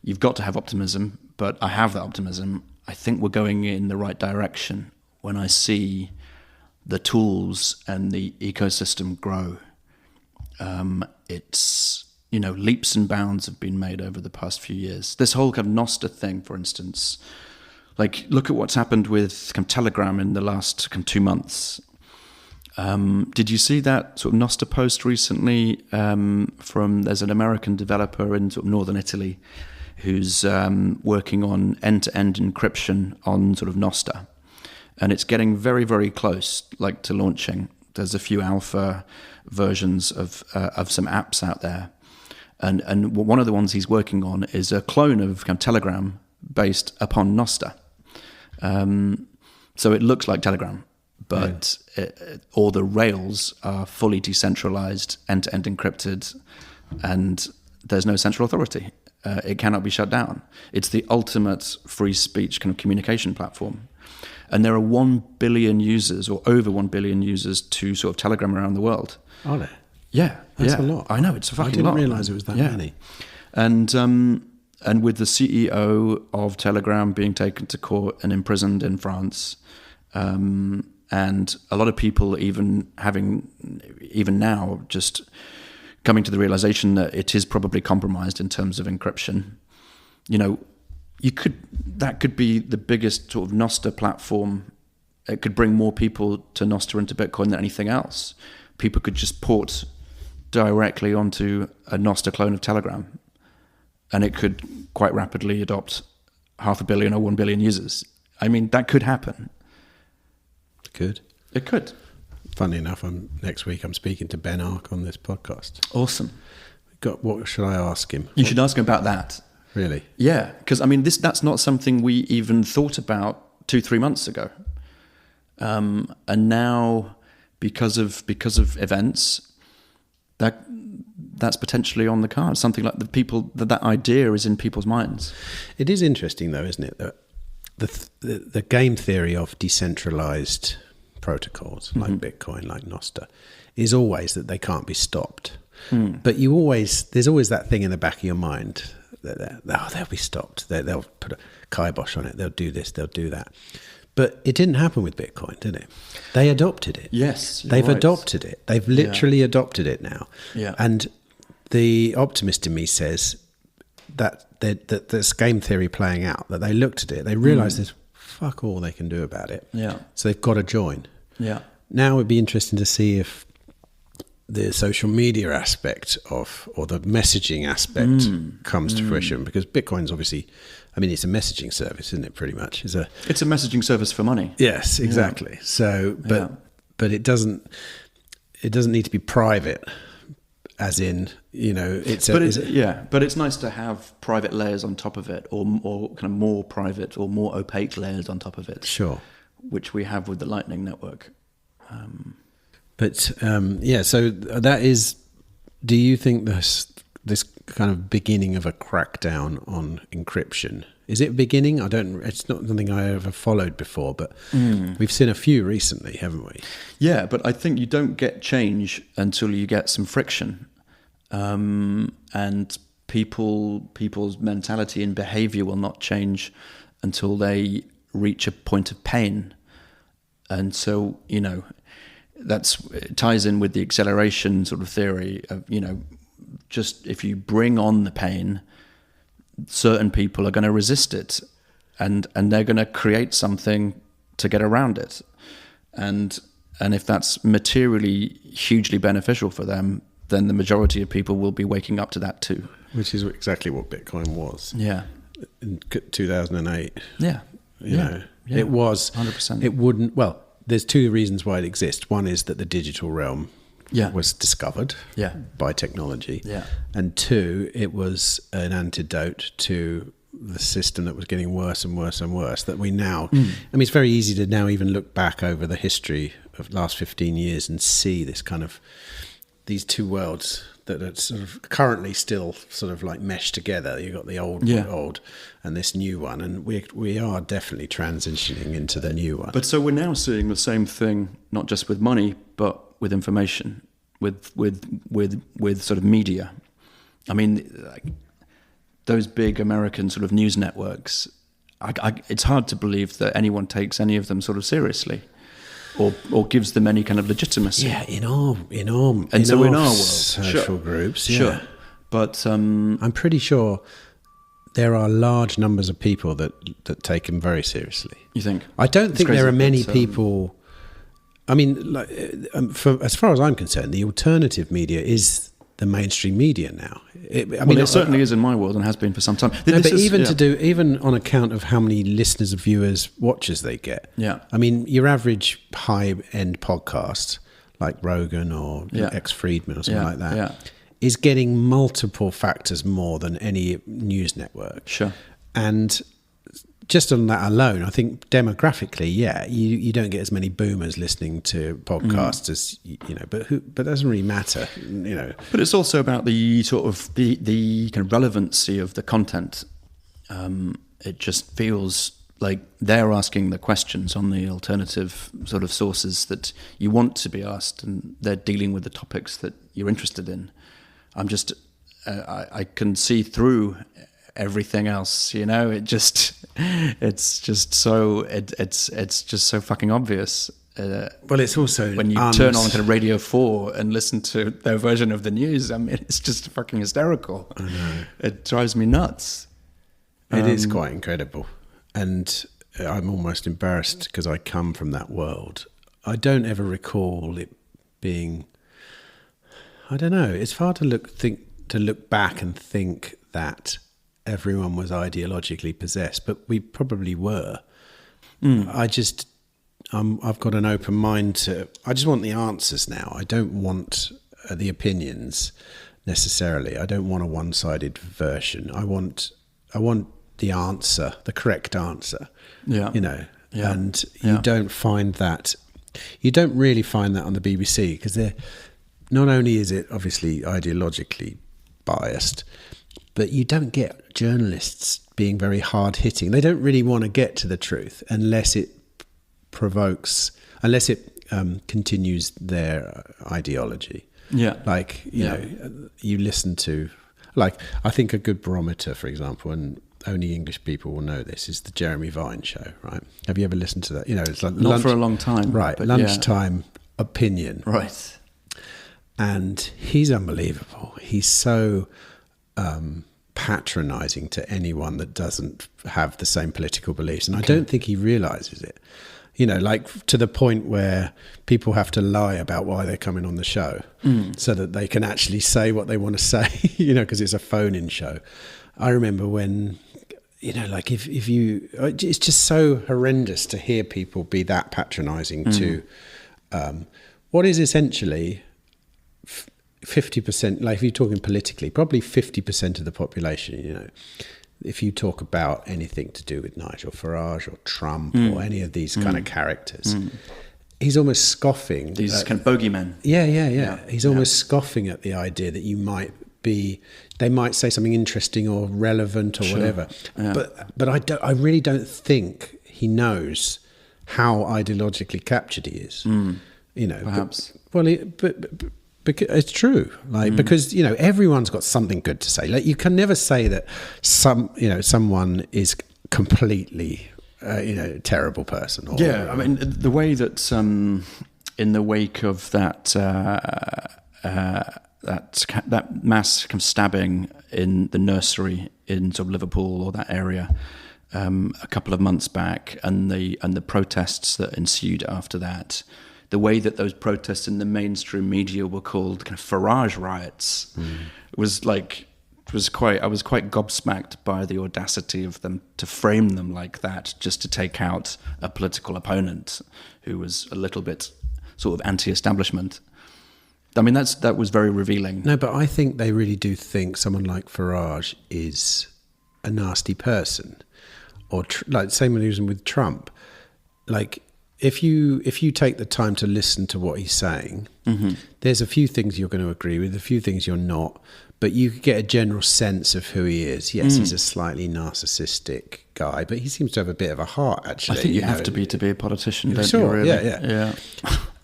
you've got to have optimism, but I have that optimism. I think we're going in the right direction when I see the tools and the ecosystem grow. It's, leaps and bounds have been made over the past few years. This whole kind of Nostr thing, for instance, like look at what's happened with kind of Telegram in the last kind of 2 months. Did you see that sort of Nostr post recently there's an American developer in sort of northern Italy who's working on end-to-end encryption on sort of Nostr, and it's getting very, very close, like to launching. There's a few alpha versions of some apps out there, and one of the ones he's working on is a clone of kind of Telegram based upon Nostr. So it looks like Telegram, but all the rails are fully decentralized, end-to-end encrypted, and there's no central authority. It cannot be shut down. It's the ultimate free speech kind of communication platform. And there are 1 billion users, or over 1 billion users, to sort of Telegram around the world. Are there? Yeah. That's a lot. I know, it's a fucking lot. I didn't realise it was that many. And with the CEO of Telegram being taken to court and imprisoned in France, and a lot of people even now just coming to the realization that it is probably compromised in terms of encryption. You know, that could be the biggest sort of Nostr platform. It could bring more people to Nostr and to Bitcoin than anything else. People could just port directly onto a Nostr clone of Telegram, and it could quite rapidly adopt 500 million or 1 billion users. I mean, that could happen. Could. It could. Funny enough, next week I'm speaking to Ben Ark on this podcast. Awesome. What should I ask him? You should ask him about that. Really? Yeah, because I mean, that's not something we even thought about 2-3 months ago, and now because of events, that's potentially on the card. Something like that idea is in people's minds. It is interesting, though, isn't it? That the game theory of decentralized protocols like Bitcoin, like Nostr, is always that they can't be stopped. But there's always that thing in the back of your mind that they'll be stopped. They'll put a kibosh on it. They'll do this. They'll do that. But it didn't happen with Bitcoin, did it? They adopted it. Yes, they've adopted it. They've literally adopted it now. Yeah. And the optimist in me says that this game theory playing out, that they looked at it, they realised there's fuck all they can do about it. Yeah. So they've got to join. Yeah. Now it'd be interesting to see if the social media aspect or the messaging aspect comes to fruition, because Bitcoin's obviously, I mean, it's a messaging service, isn't it? Pretty much, it's a messaging service for money. Yes, exactly. Yeah. So, but it doesn't need to be private, as in, you know, but it's nice to have private layers on top of it, or kind of more private or more opaque layers on top of it. Sure, which we have with the Lightning Network. So that is. Do you think this kind of beginning of a crackdown on encryption, is it beginning? It's not something I ever followed before, but we've seen a few recently, haven't we? Yeah, but I think you don't get change until you get some friction, and people's mentality and behavior will not change until they reach a point of pain. And so, you know, it ties in with the acceleration sort of theory of, you know, just if you bring on the pain, certain people are going to resist it, and they're going to create something to get around it. And if that's materially hugely beneficial for them, then the majority of people will be waking up to that too. Which is exactly what Bitcoin was. Yeah. In 2008. Yeah. You know, it was 100%. It wouldn't. Well, there's two reasons why it exists. One is that the digital realm was discovered by technology. Yeah. And two, it was an antidote to the system that was getting worse and worse and worse, that we now, I mean, it's very easy to now even look back over the history of the last 15 years and see this kind of, these two worlds that are sort of currently still sort of like meshed together. You've got the old and this new one, and we are definitely transitioning into the new one. But so we're now seeing the same thing, not just with money, but with information, with sort of media. I mean, like, those big American sort of news networks, it's hard to believe that anyone takes any of them sort of seriously, or gives them any kind of legitimacy. Yeah, in our world, social groups, sure. But I'm pretty sure there are large numbers of people that take them very seriously. You think? I don't think there are many people. I mean, like, as far as I'm concerned, the alternative media is the mainstream media now. It certainly is in my world and has been for some time. Even on account of how many listeners, viewers, watchers they get. Yeah. I mean, your average high-end podcast, like Rogan or X Friedman or something like that, is getting multiple factors more than any news network. Sure. And just on that alone, I think demographically, you don't get as many boomers listening to podcasts as, you know, but it doesn't really matter, you know. But it's also about the sort of the kind of relevancy of the content. It just feels like they're asking the questions on the alternative sort of sources that you want to be asked, and they're dealing with the topics that you're interested in. I can see through everything else, you know. It's just so fucking obvious, Well, it's also when you turn on kind of Radio 4 and listen to their version of the news. I mean, it's just fucking hysterical. I know. It drives me nuts. It is quite incredible. And I'm almost embarrassed because I come from that world. I don't ever recall it being... I don't know. It's hard to look back and think that everyone was ideologically possessed, but we probably were. I've got an open mind to... I just want the answers now. I don't want the opinions necessarily. I don't want a one-sided version. I want the answer, the correct answer. Yeah. You know, and you don't find that... You don't really find that on the BBC because they're... Not only is it obviously ideologically biased, but you don't get journalists being very hard-hitting. They don't really want to get to the truth unless it continues their ideology. Yeah. Like, you know, you listen to... Like, I think a good barometer, for example, and only English people will know this, is the Jeremy Vine show, right? Have you ever listened to that? You know, it's like... Not for a long time. Right, lunchtime opinion. Right. And he's unbelievable. He's so patronising to anyone that doesn't have the same political beliefs. And I don't think he realises it. You know, like to the point where people have to lie about why they're coming on the show so that they can actually say what they want to say, you know, because it's a phone-in show. I remember when, you know, like if you... It's just so horrendous to hear people be that patronising to what is essentially... 50%, like if you're talking politically, probably 50% of the population, you know, if you talk about anything to do with Nigel Farage or Trump or any of these kind of characters, he's almost scoffing. These kind of bogeymen. Yeah. He's almost scoffing at the idea that you might be, they might say something interesting or relevant or whatever. Yeah. But I really don't think he knows how ideologically captured he is. You know, perhaps. Because it's true, like because you know everyone's got something good to say. Like you can never say that someone is completely terrible person. Or, I mean the way that in the wake of that mass kind of stabbing in the nursery in sort of Liverpool or that area a couple of months back, and the protests that ensued after that. The way that those protests in the mainstream media were called kind of Farage riots was quite I was quite gobsmacked by the audacity of them to frame them like that, just to take out a political opponent who was a little bit sort of anti-establishment. I mean, that was very revealing. No, but I think they really do think someone like Farage is a nasty person, or like same reason with Trump, like. If you take the time to listen to what he's saying, there's a few things you're going to agree with, a few things you're not, but you get a general sense of who he is. Yes, he's a slightly narcissistic guy, but he seems to have a bit of a heart, actually. I think you have to be a politician, don't you, really? Yeah.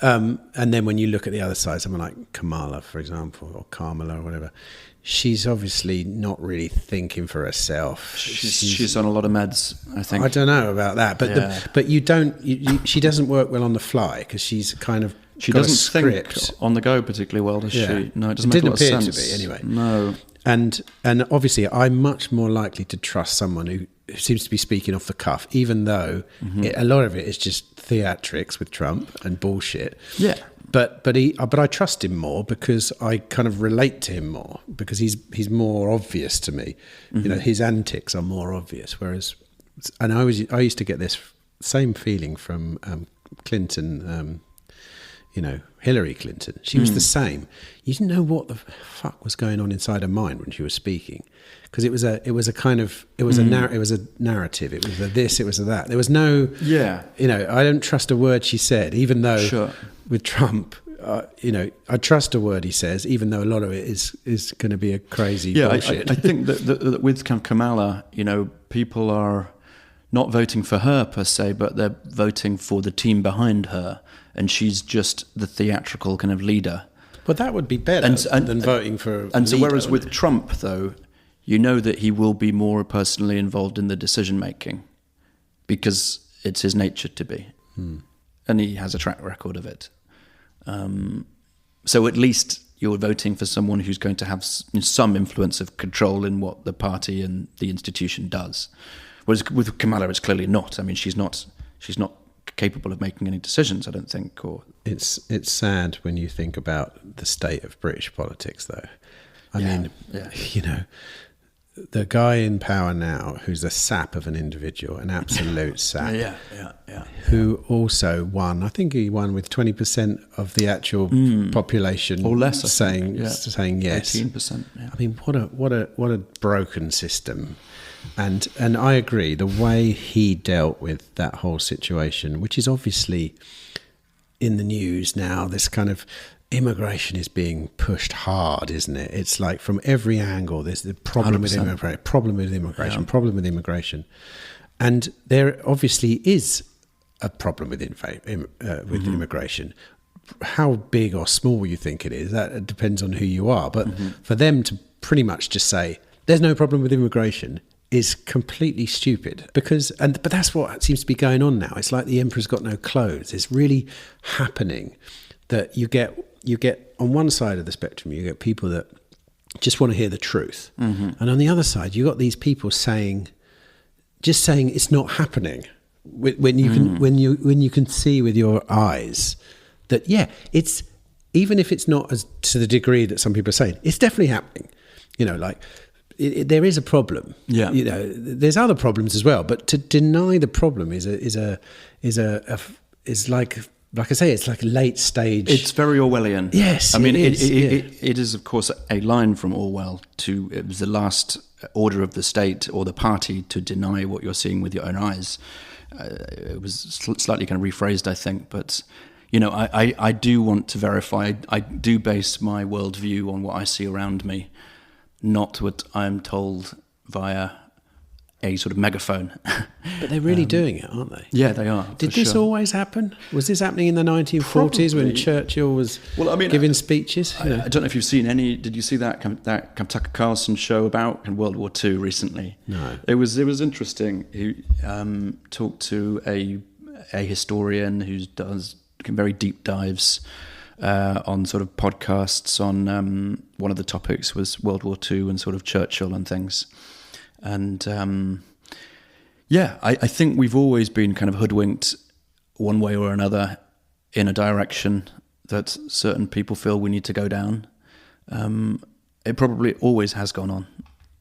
And then when you look at the other side, someone like Kamala, for example, or Kamala or whatever, she's obviously not really thinking for herself. She's on a lot of meds, I think. I don't know about that, but you don't. She doesn't work well on the fly because she's kind of. She doesn't think on the go particularly well, does she? No, it doesn't make a lot of sense. Didn't appear to be anyway. No. And obviously, I'm much more likely to trust someone who seems to be speaking off the cuff, even though a lot of it is just theatrics with Trump and bullshit. Yeah. But I trust him more because I kind of relate to him more because he's more obvious to me. You know, his antics are more obvious. Whereas, and I used to get this same feeling from Clinton. Hillary Clinton. She was the same. You didn't know what the fuck was going on inside her mind when she was speaking, because it was a narrative. It was a this. It was a that. There was no. Yeah. I don't trust a word she said, even though with Trump, I trust a word he says, even though a lot of it is going to be a crazy bullshit. I think that with Kamala, people are not voting for her per se, but they're voting for the team behind her, and she's just the theatrical kind of leader. But that would be better than voting for. And so, whereas with Trump, though, you know that he will be more personally involved in the decision making because it's his nature to be. and he has a track record of it. So at least you're voting for someone who's going to have some influence of control in what the party and the institution does. Whereas with Kamala, it's clearly not. I mean, she's not capable of making any decisions, I don't think. Or it's sad when you think about the state of British politics, though. I mean, you know, the guy in power now, who's a sap of an individual, an absolute sap, who also won. I think he won with 20% of the actual population, or less, saying yes. 18%. Yeah. I mean, what a broken system. And I agree, the way he dealt with that whole situation, which is obviously in the news now, this kind of immigration is being pushed hard, isn't it? It's like from every angle, there's the problem 100%. with problem with immigration. And there obviously is a problem with immigration. How big or small you think it is, that depends on who you are. But for them to pretty much just say, there's no problem with immigration, is completely stupid, but that's what seems to be going on now. It's like the emperor's got no clothes. It's really happening that you get on one side of the spectrum, you get people that just want to hear the truth, and on the other side, you got these people saying it's not happening when you can see with your eyes that it's, even if it's not as to the degree that some people are saying, it's definitely happening. You know, like. There is a problem. Yeah. You know, there's other problems as well, but to deny the problem is like I say, it's like a late stage. It's very Orwellian. Yes, I mean, it is of course a line from Orwell. It was the last order of the state or the party to deny what you're seeing with your own eyes. It was slightly kind of rephrased, I think, but. You know, I do want to verify. I do base my worldview on what I see around me, not what I'm told via a sort of megaphone. But they're really doing it, aren't they? Yeah, they are. Did this always happen? Was this happening in the 1940s Probably. when Churchill was giving speeches? I don't know if you've seen any. Did you see that Tucker Carlson show about World War II recently? No. It was interesting. He talked to a historian who does very deep dives on sort of podcasts on one of the topics was World War II and sort of Churchill and things. And I think we've always been kind of hoodwinked one way or another in a direction that certain people feel we need to go down. It probably always has gone on.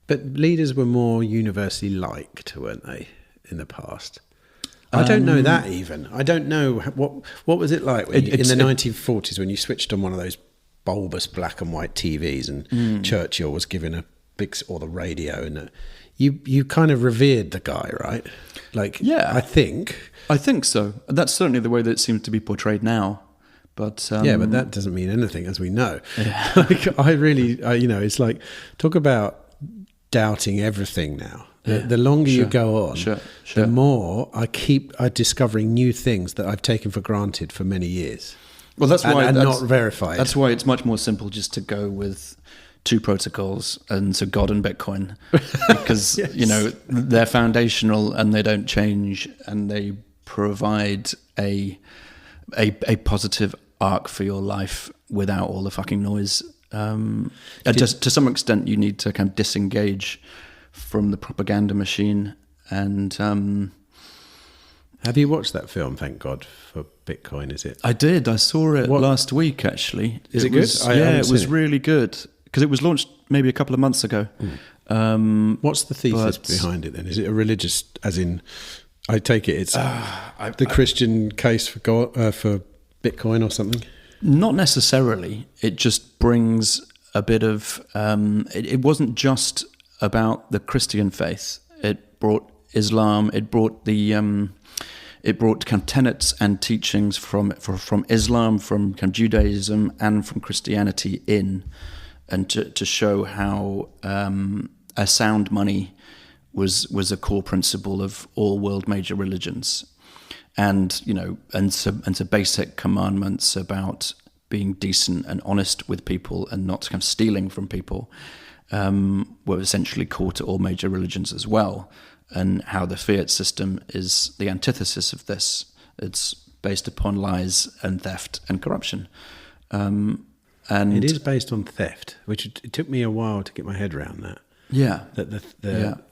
But leaders were more universally liked, weren't they, in the past? I don't know that even. I don't know what was it like in the 1940s when you switched on one of those bulbous black and white TVs and Churchill was given a big, or the radio, and you kind of revered the guy, right? Like, I think so. That's certainly the way that it seems to be portrayed now. But but that doesn't mean anything, as we know. Yeah. Like, I really, it's like, talk about doubting everything now. The longer you go on, the more I discovering new things that I've taken for granted for many years. Well, that's why and not verified. That's why it's much more simple just to go with two protocols, and so God and Bitcoin, because they're foundational and they don't change, and they provide a positive arc for your life without all the fucking noise. Just to some extent, you need to kind of disengage from the propaganda machine. And have you watched that film, Thank God for Bitcoin? Is it? I did. I saw it last week, actually. Is it good? It was really good, because it was launched maybe a couple of months ago. What's the thesis behind it then? Is it a religious, as in, I take it's the Christian case for God, for Bitcoin or something? Not necessarily. It just brings a bit of it wasn't just about the Christian faith. It brought Islam. It brought kind of tenets and teachings from Islam, from kind of Judaism, and from Christianity in, and to show how a sound money was a core principle of all world major religions, and so basic commandments about being decent and honest with people and not kind of stealing from people. Were essentially core to all major religions as well, and how the fiat system is the antithesis of this. It's based upon lies and theft and corruption. And it is based on theft, which it took me a while to get my head around that. Yeah. That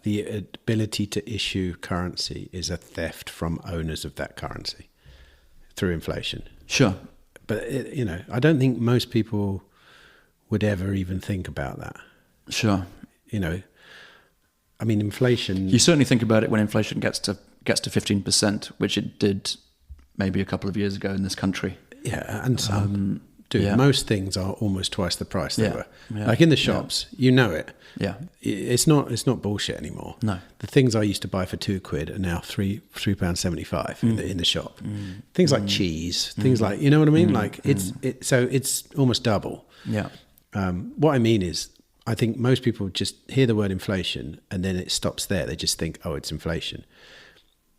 the ability to issue currency is a theft from owners of that currency through inflation. Sure. But, I don't think most people would ever even think about that. Sure. I mean, inflation... You certainly think about it when inflation gets to 15%, which it did maybe a couple of years ago in this country. Yeah, and some... most things are almost twice the price they were. Yeah. Like in the shops, you know it. Yeah. It's not bullshit anymore. No. The things I used to buy for £2 are now £3.75 in the shop. Things like cheese, things like, you know what I mean? Like it's almost double. Yeah. What I mean is, I think most people just hear the word inflation and then it stops there. They just think, oh, it's inflation.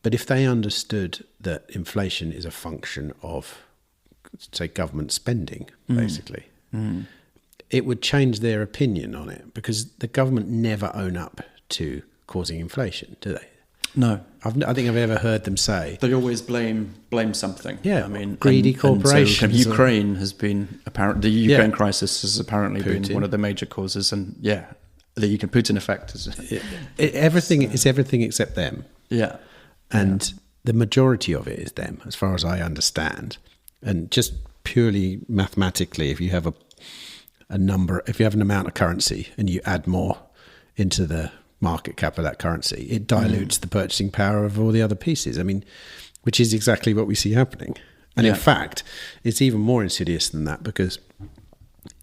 But if they understood that inflation is a function of, say, government spending, basically, it would change their opinion on it, because the government never own up to causing inflation, do they? No. I think I've ever heard them say... They always blame something. Yeah, I mean, greedy corporations. And so Ukraine has been... the Ukraine crisis has apparently been one of the major causes. And the Putin effect is... Everything is everything except them. Yeah. And the majority of it is them, as far as I understand. And just purely mathematically, if you have if you have an amount of currency and you add more into the market cap of that currency, it dilutes the purchasing power of all the other pieces. I mean, which is exactly what we see happening. And in fact, it's even more insidious than that, because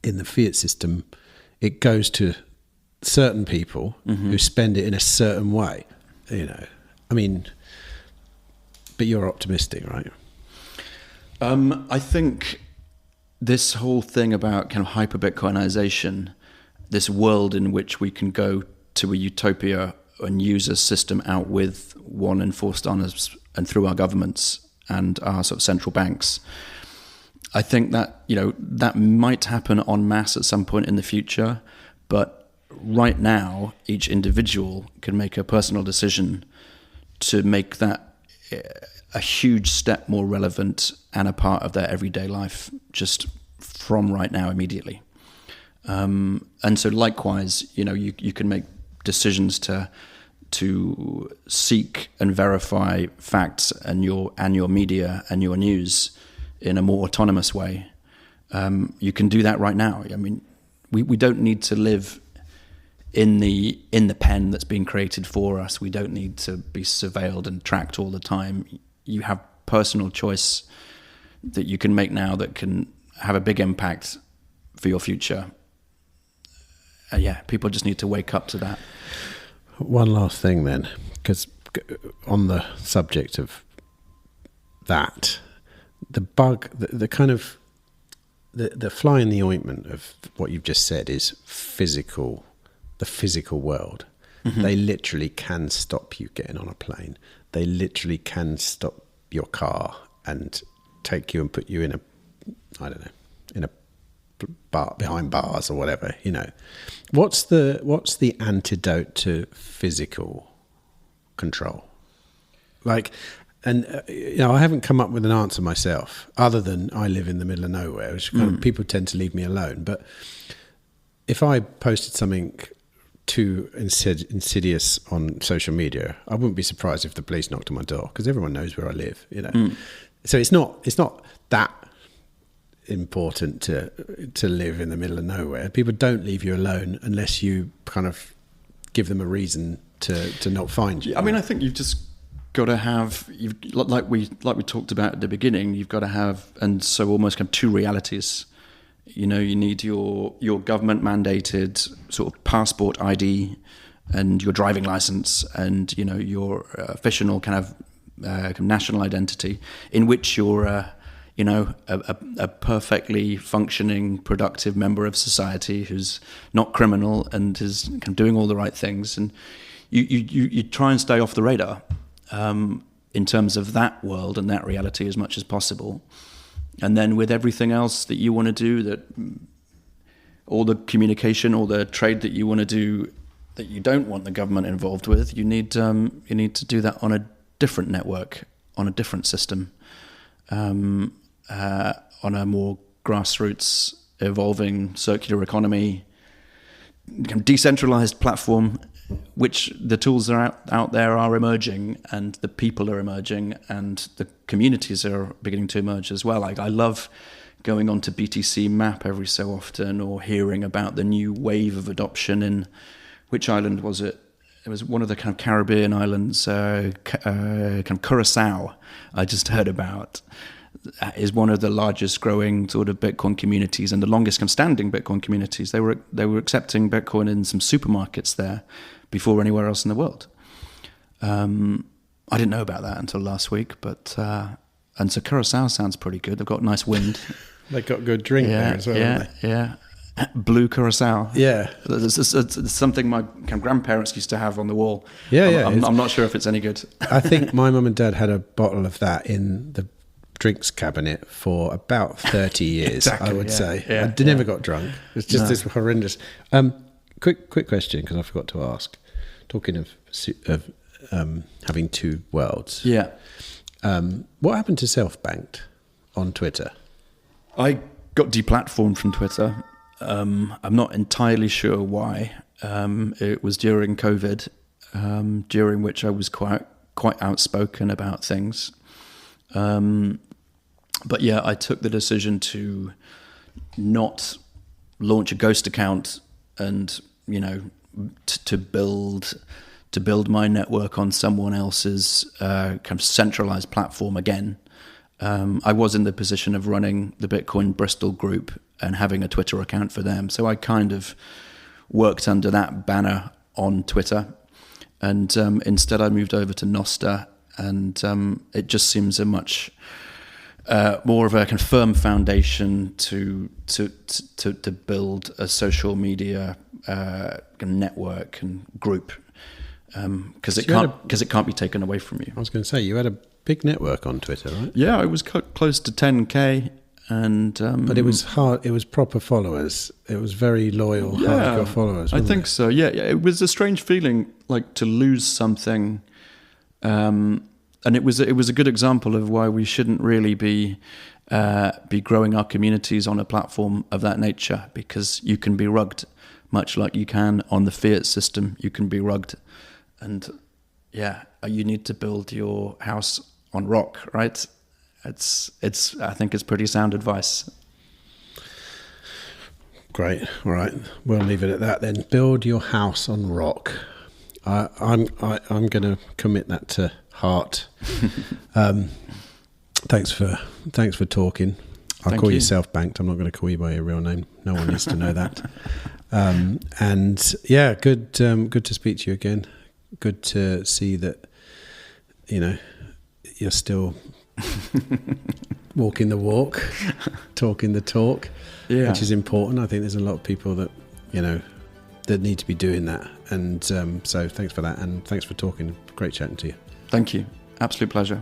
in the fiat system, it goes to certain people who spend it in a certain way. I mean, but you're optimistic, right? I think this whole thing about kind of hyper-Bitcoinization, this world in which we can go to a utopia and use a system out with one enforced on us and through our governments and our sort of central banks, I think that, that might happen en masse at some point in the future. But right now, each individual can make a personal decision to make that a huge step more relevant and a part of their everyday life, just from right now, immediately. And so likewise, you can make decisions to seek and verify facts and your media and your news in a more autonomous way. You can do that right now. I mean, we don't need to live in the pen that's being created for us. We don't need to be surveilled and tracked all the time. You have personal choice that you can make now that can have a big impact for your future. People just need to wake up to that. One last thing then, because on the subject of that, the bug, the kind of the fly in the ointment of what you've just said is the physical world. They literally can stop you getting on a plane. They literally can stop your car and take you and put you in a bar, behind bars or whatever. What's the antidote to physical control? Like, and I haven't come up with an answer myself, other than I live in the middle of nowhere, which kind of people tend to leave me alone. But if I posted something too insidious on social media, I wouldn't be surprised if the police knocked on my door, because everyone knows where I live. So it's not that important to live in the middle of nowhere. People don't leave you alone unless you kind of give them a reason to not find you. I mean, I think you've just got to have, like we talked about at the beginning, you've got to have, and so almost kind of two realities. You need your government mandated sort of passport ID and your driving license and, your official kind of national identity, in which you're, a perfectly functioning, productive member of society who's not criminal and is kind of doing all the right things. And you try and stay off the radar in terms of that world and that reality as much as possible. And then with everything else that you want to do, that all the communication, all the trade that you want to do that you don't want the government involved with, you need to do that on a different network, on a different system. on a more grassroots, evolving circular economy, decentralized platform, which the tools are out there are emerging, and the people are emerging, and the communities are beginning to emerge as well. Like, I love going on to BTC Map every so often, or hearing about the new wave of adoption in, which island was it? It was one of the kind of Caribbean islands, kind of Curacao, I just heard about. Is one of the largest growing sort of Bitcoin communities and the longest standing Bitcoin communities. They were accepting Bitcoin in some supermarkets there before anywhere else in the world. I didn't know about that until last week, but and so Curacao sounds pretty good. They've got nice wind. They got good drink there as well. Haven't they? Yeah. Blue Curacao. Yeah. It's something my grandparents used to have on the wall. I'm not sure if it's any good. I think my mum and dad had a bottle of that in the drinks cabinet for about 30 years, exactly, I would say. Yeah, I never got drunk. It's just this horrendous. Quick question, because I forgot to ask. Talking of having two worlds. Yeah. What happened to Selfbankt on Twitter? I got deplatformed from Twitter. I'm not entirely sure why. It was during COVID, during which I was quite outspoken about things. But yeah, I took the decision to not launch a ghost account and, to build my network on someone else's kind of centralized platform again. I was in the position of running the Bitcoin Bristol group and having a Twitter account for them. So I kind of worked under that banner on Twitter. And instead I moved over to Nostr, and it just seems a much more of a kind of firm foundation to build a social media network and group, because it can't be taken away from you. I was going to say, you had a big network on Twitter, right? Yeah, it was close to 10K, and but it was hard. It was proper followers. It was very loyal, hardcore followers. I think so. Yeah, it was a strange feeling, like to lose something. And it was a good example of why we shouldn't really be growing our communities on a platform of that nature, because you can be rugged, much like you can on the fiat system. You can be rugged, and you need to build your house on rock, right? It's. I think it's pretty sound advice. Great. All right, we'll leave it at that then. Build your house on rock. I'm going to commit that to heart. Thanks for talking. I'll call you Selfbankt. I'm not going to call you by your real name. No one needs to know that. And yeah, good to speak to you again. Good to see that you're still walking the walk, talking the talk, which is important. I think there's a lot of people that that need to be doing that. And so thanks for that, and thanks for talking. Great chatting to you. Thank you. Absolute pleasure.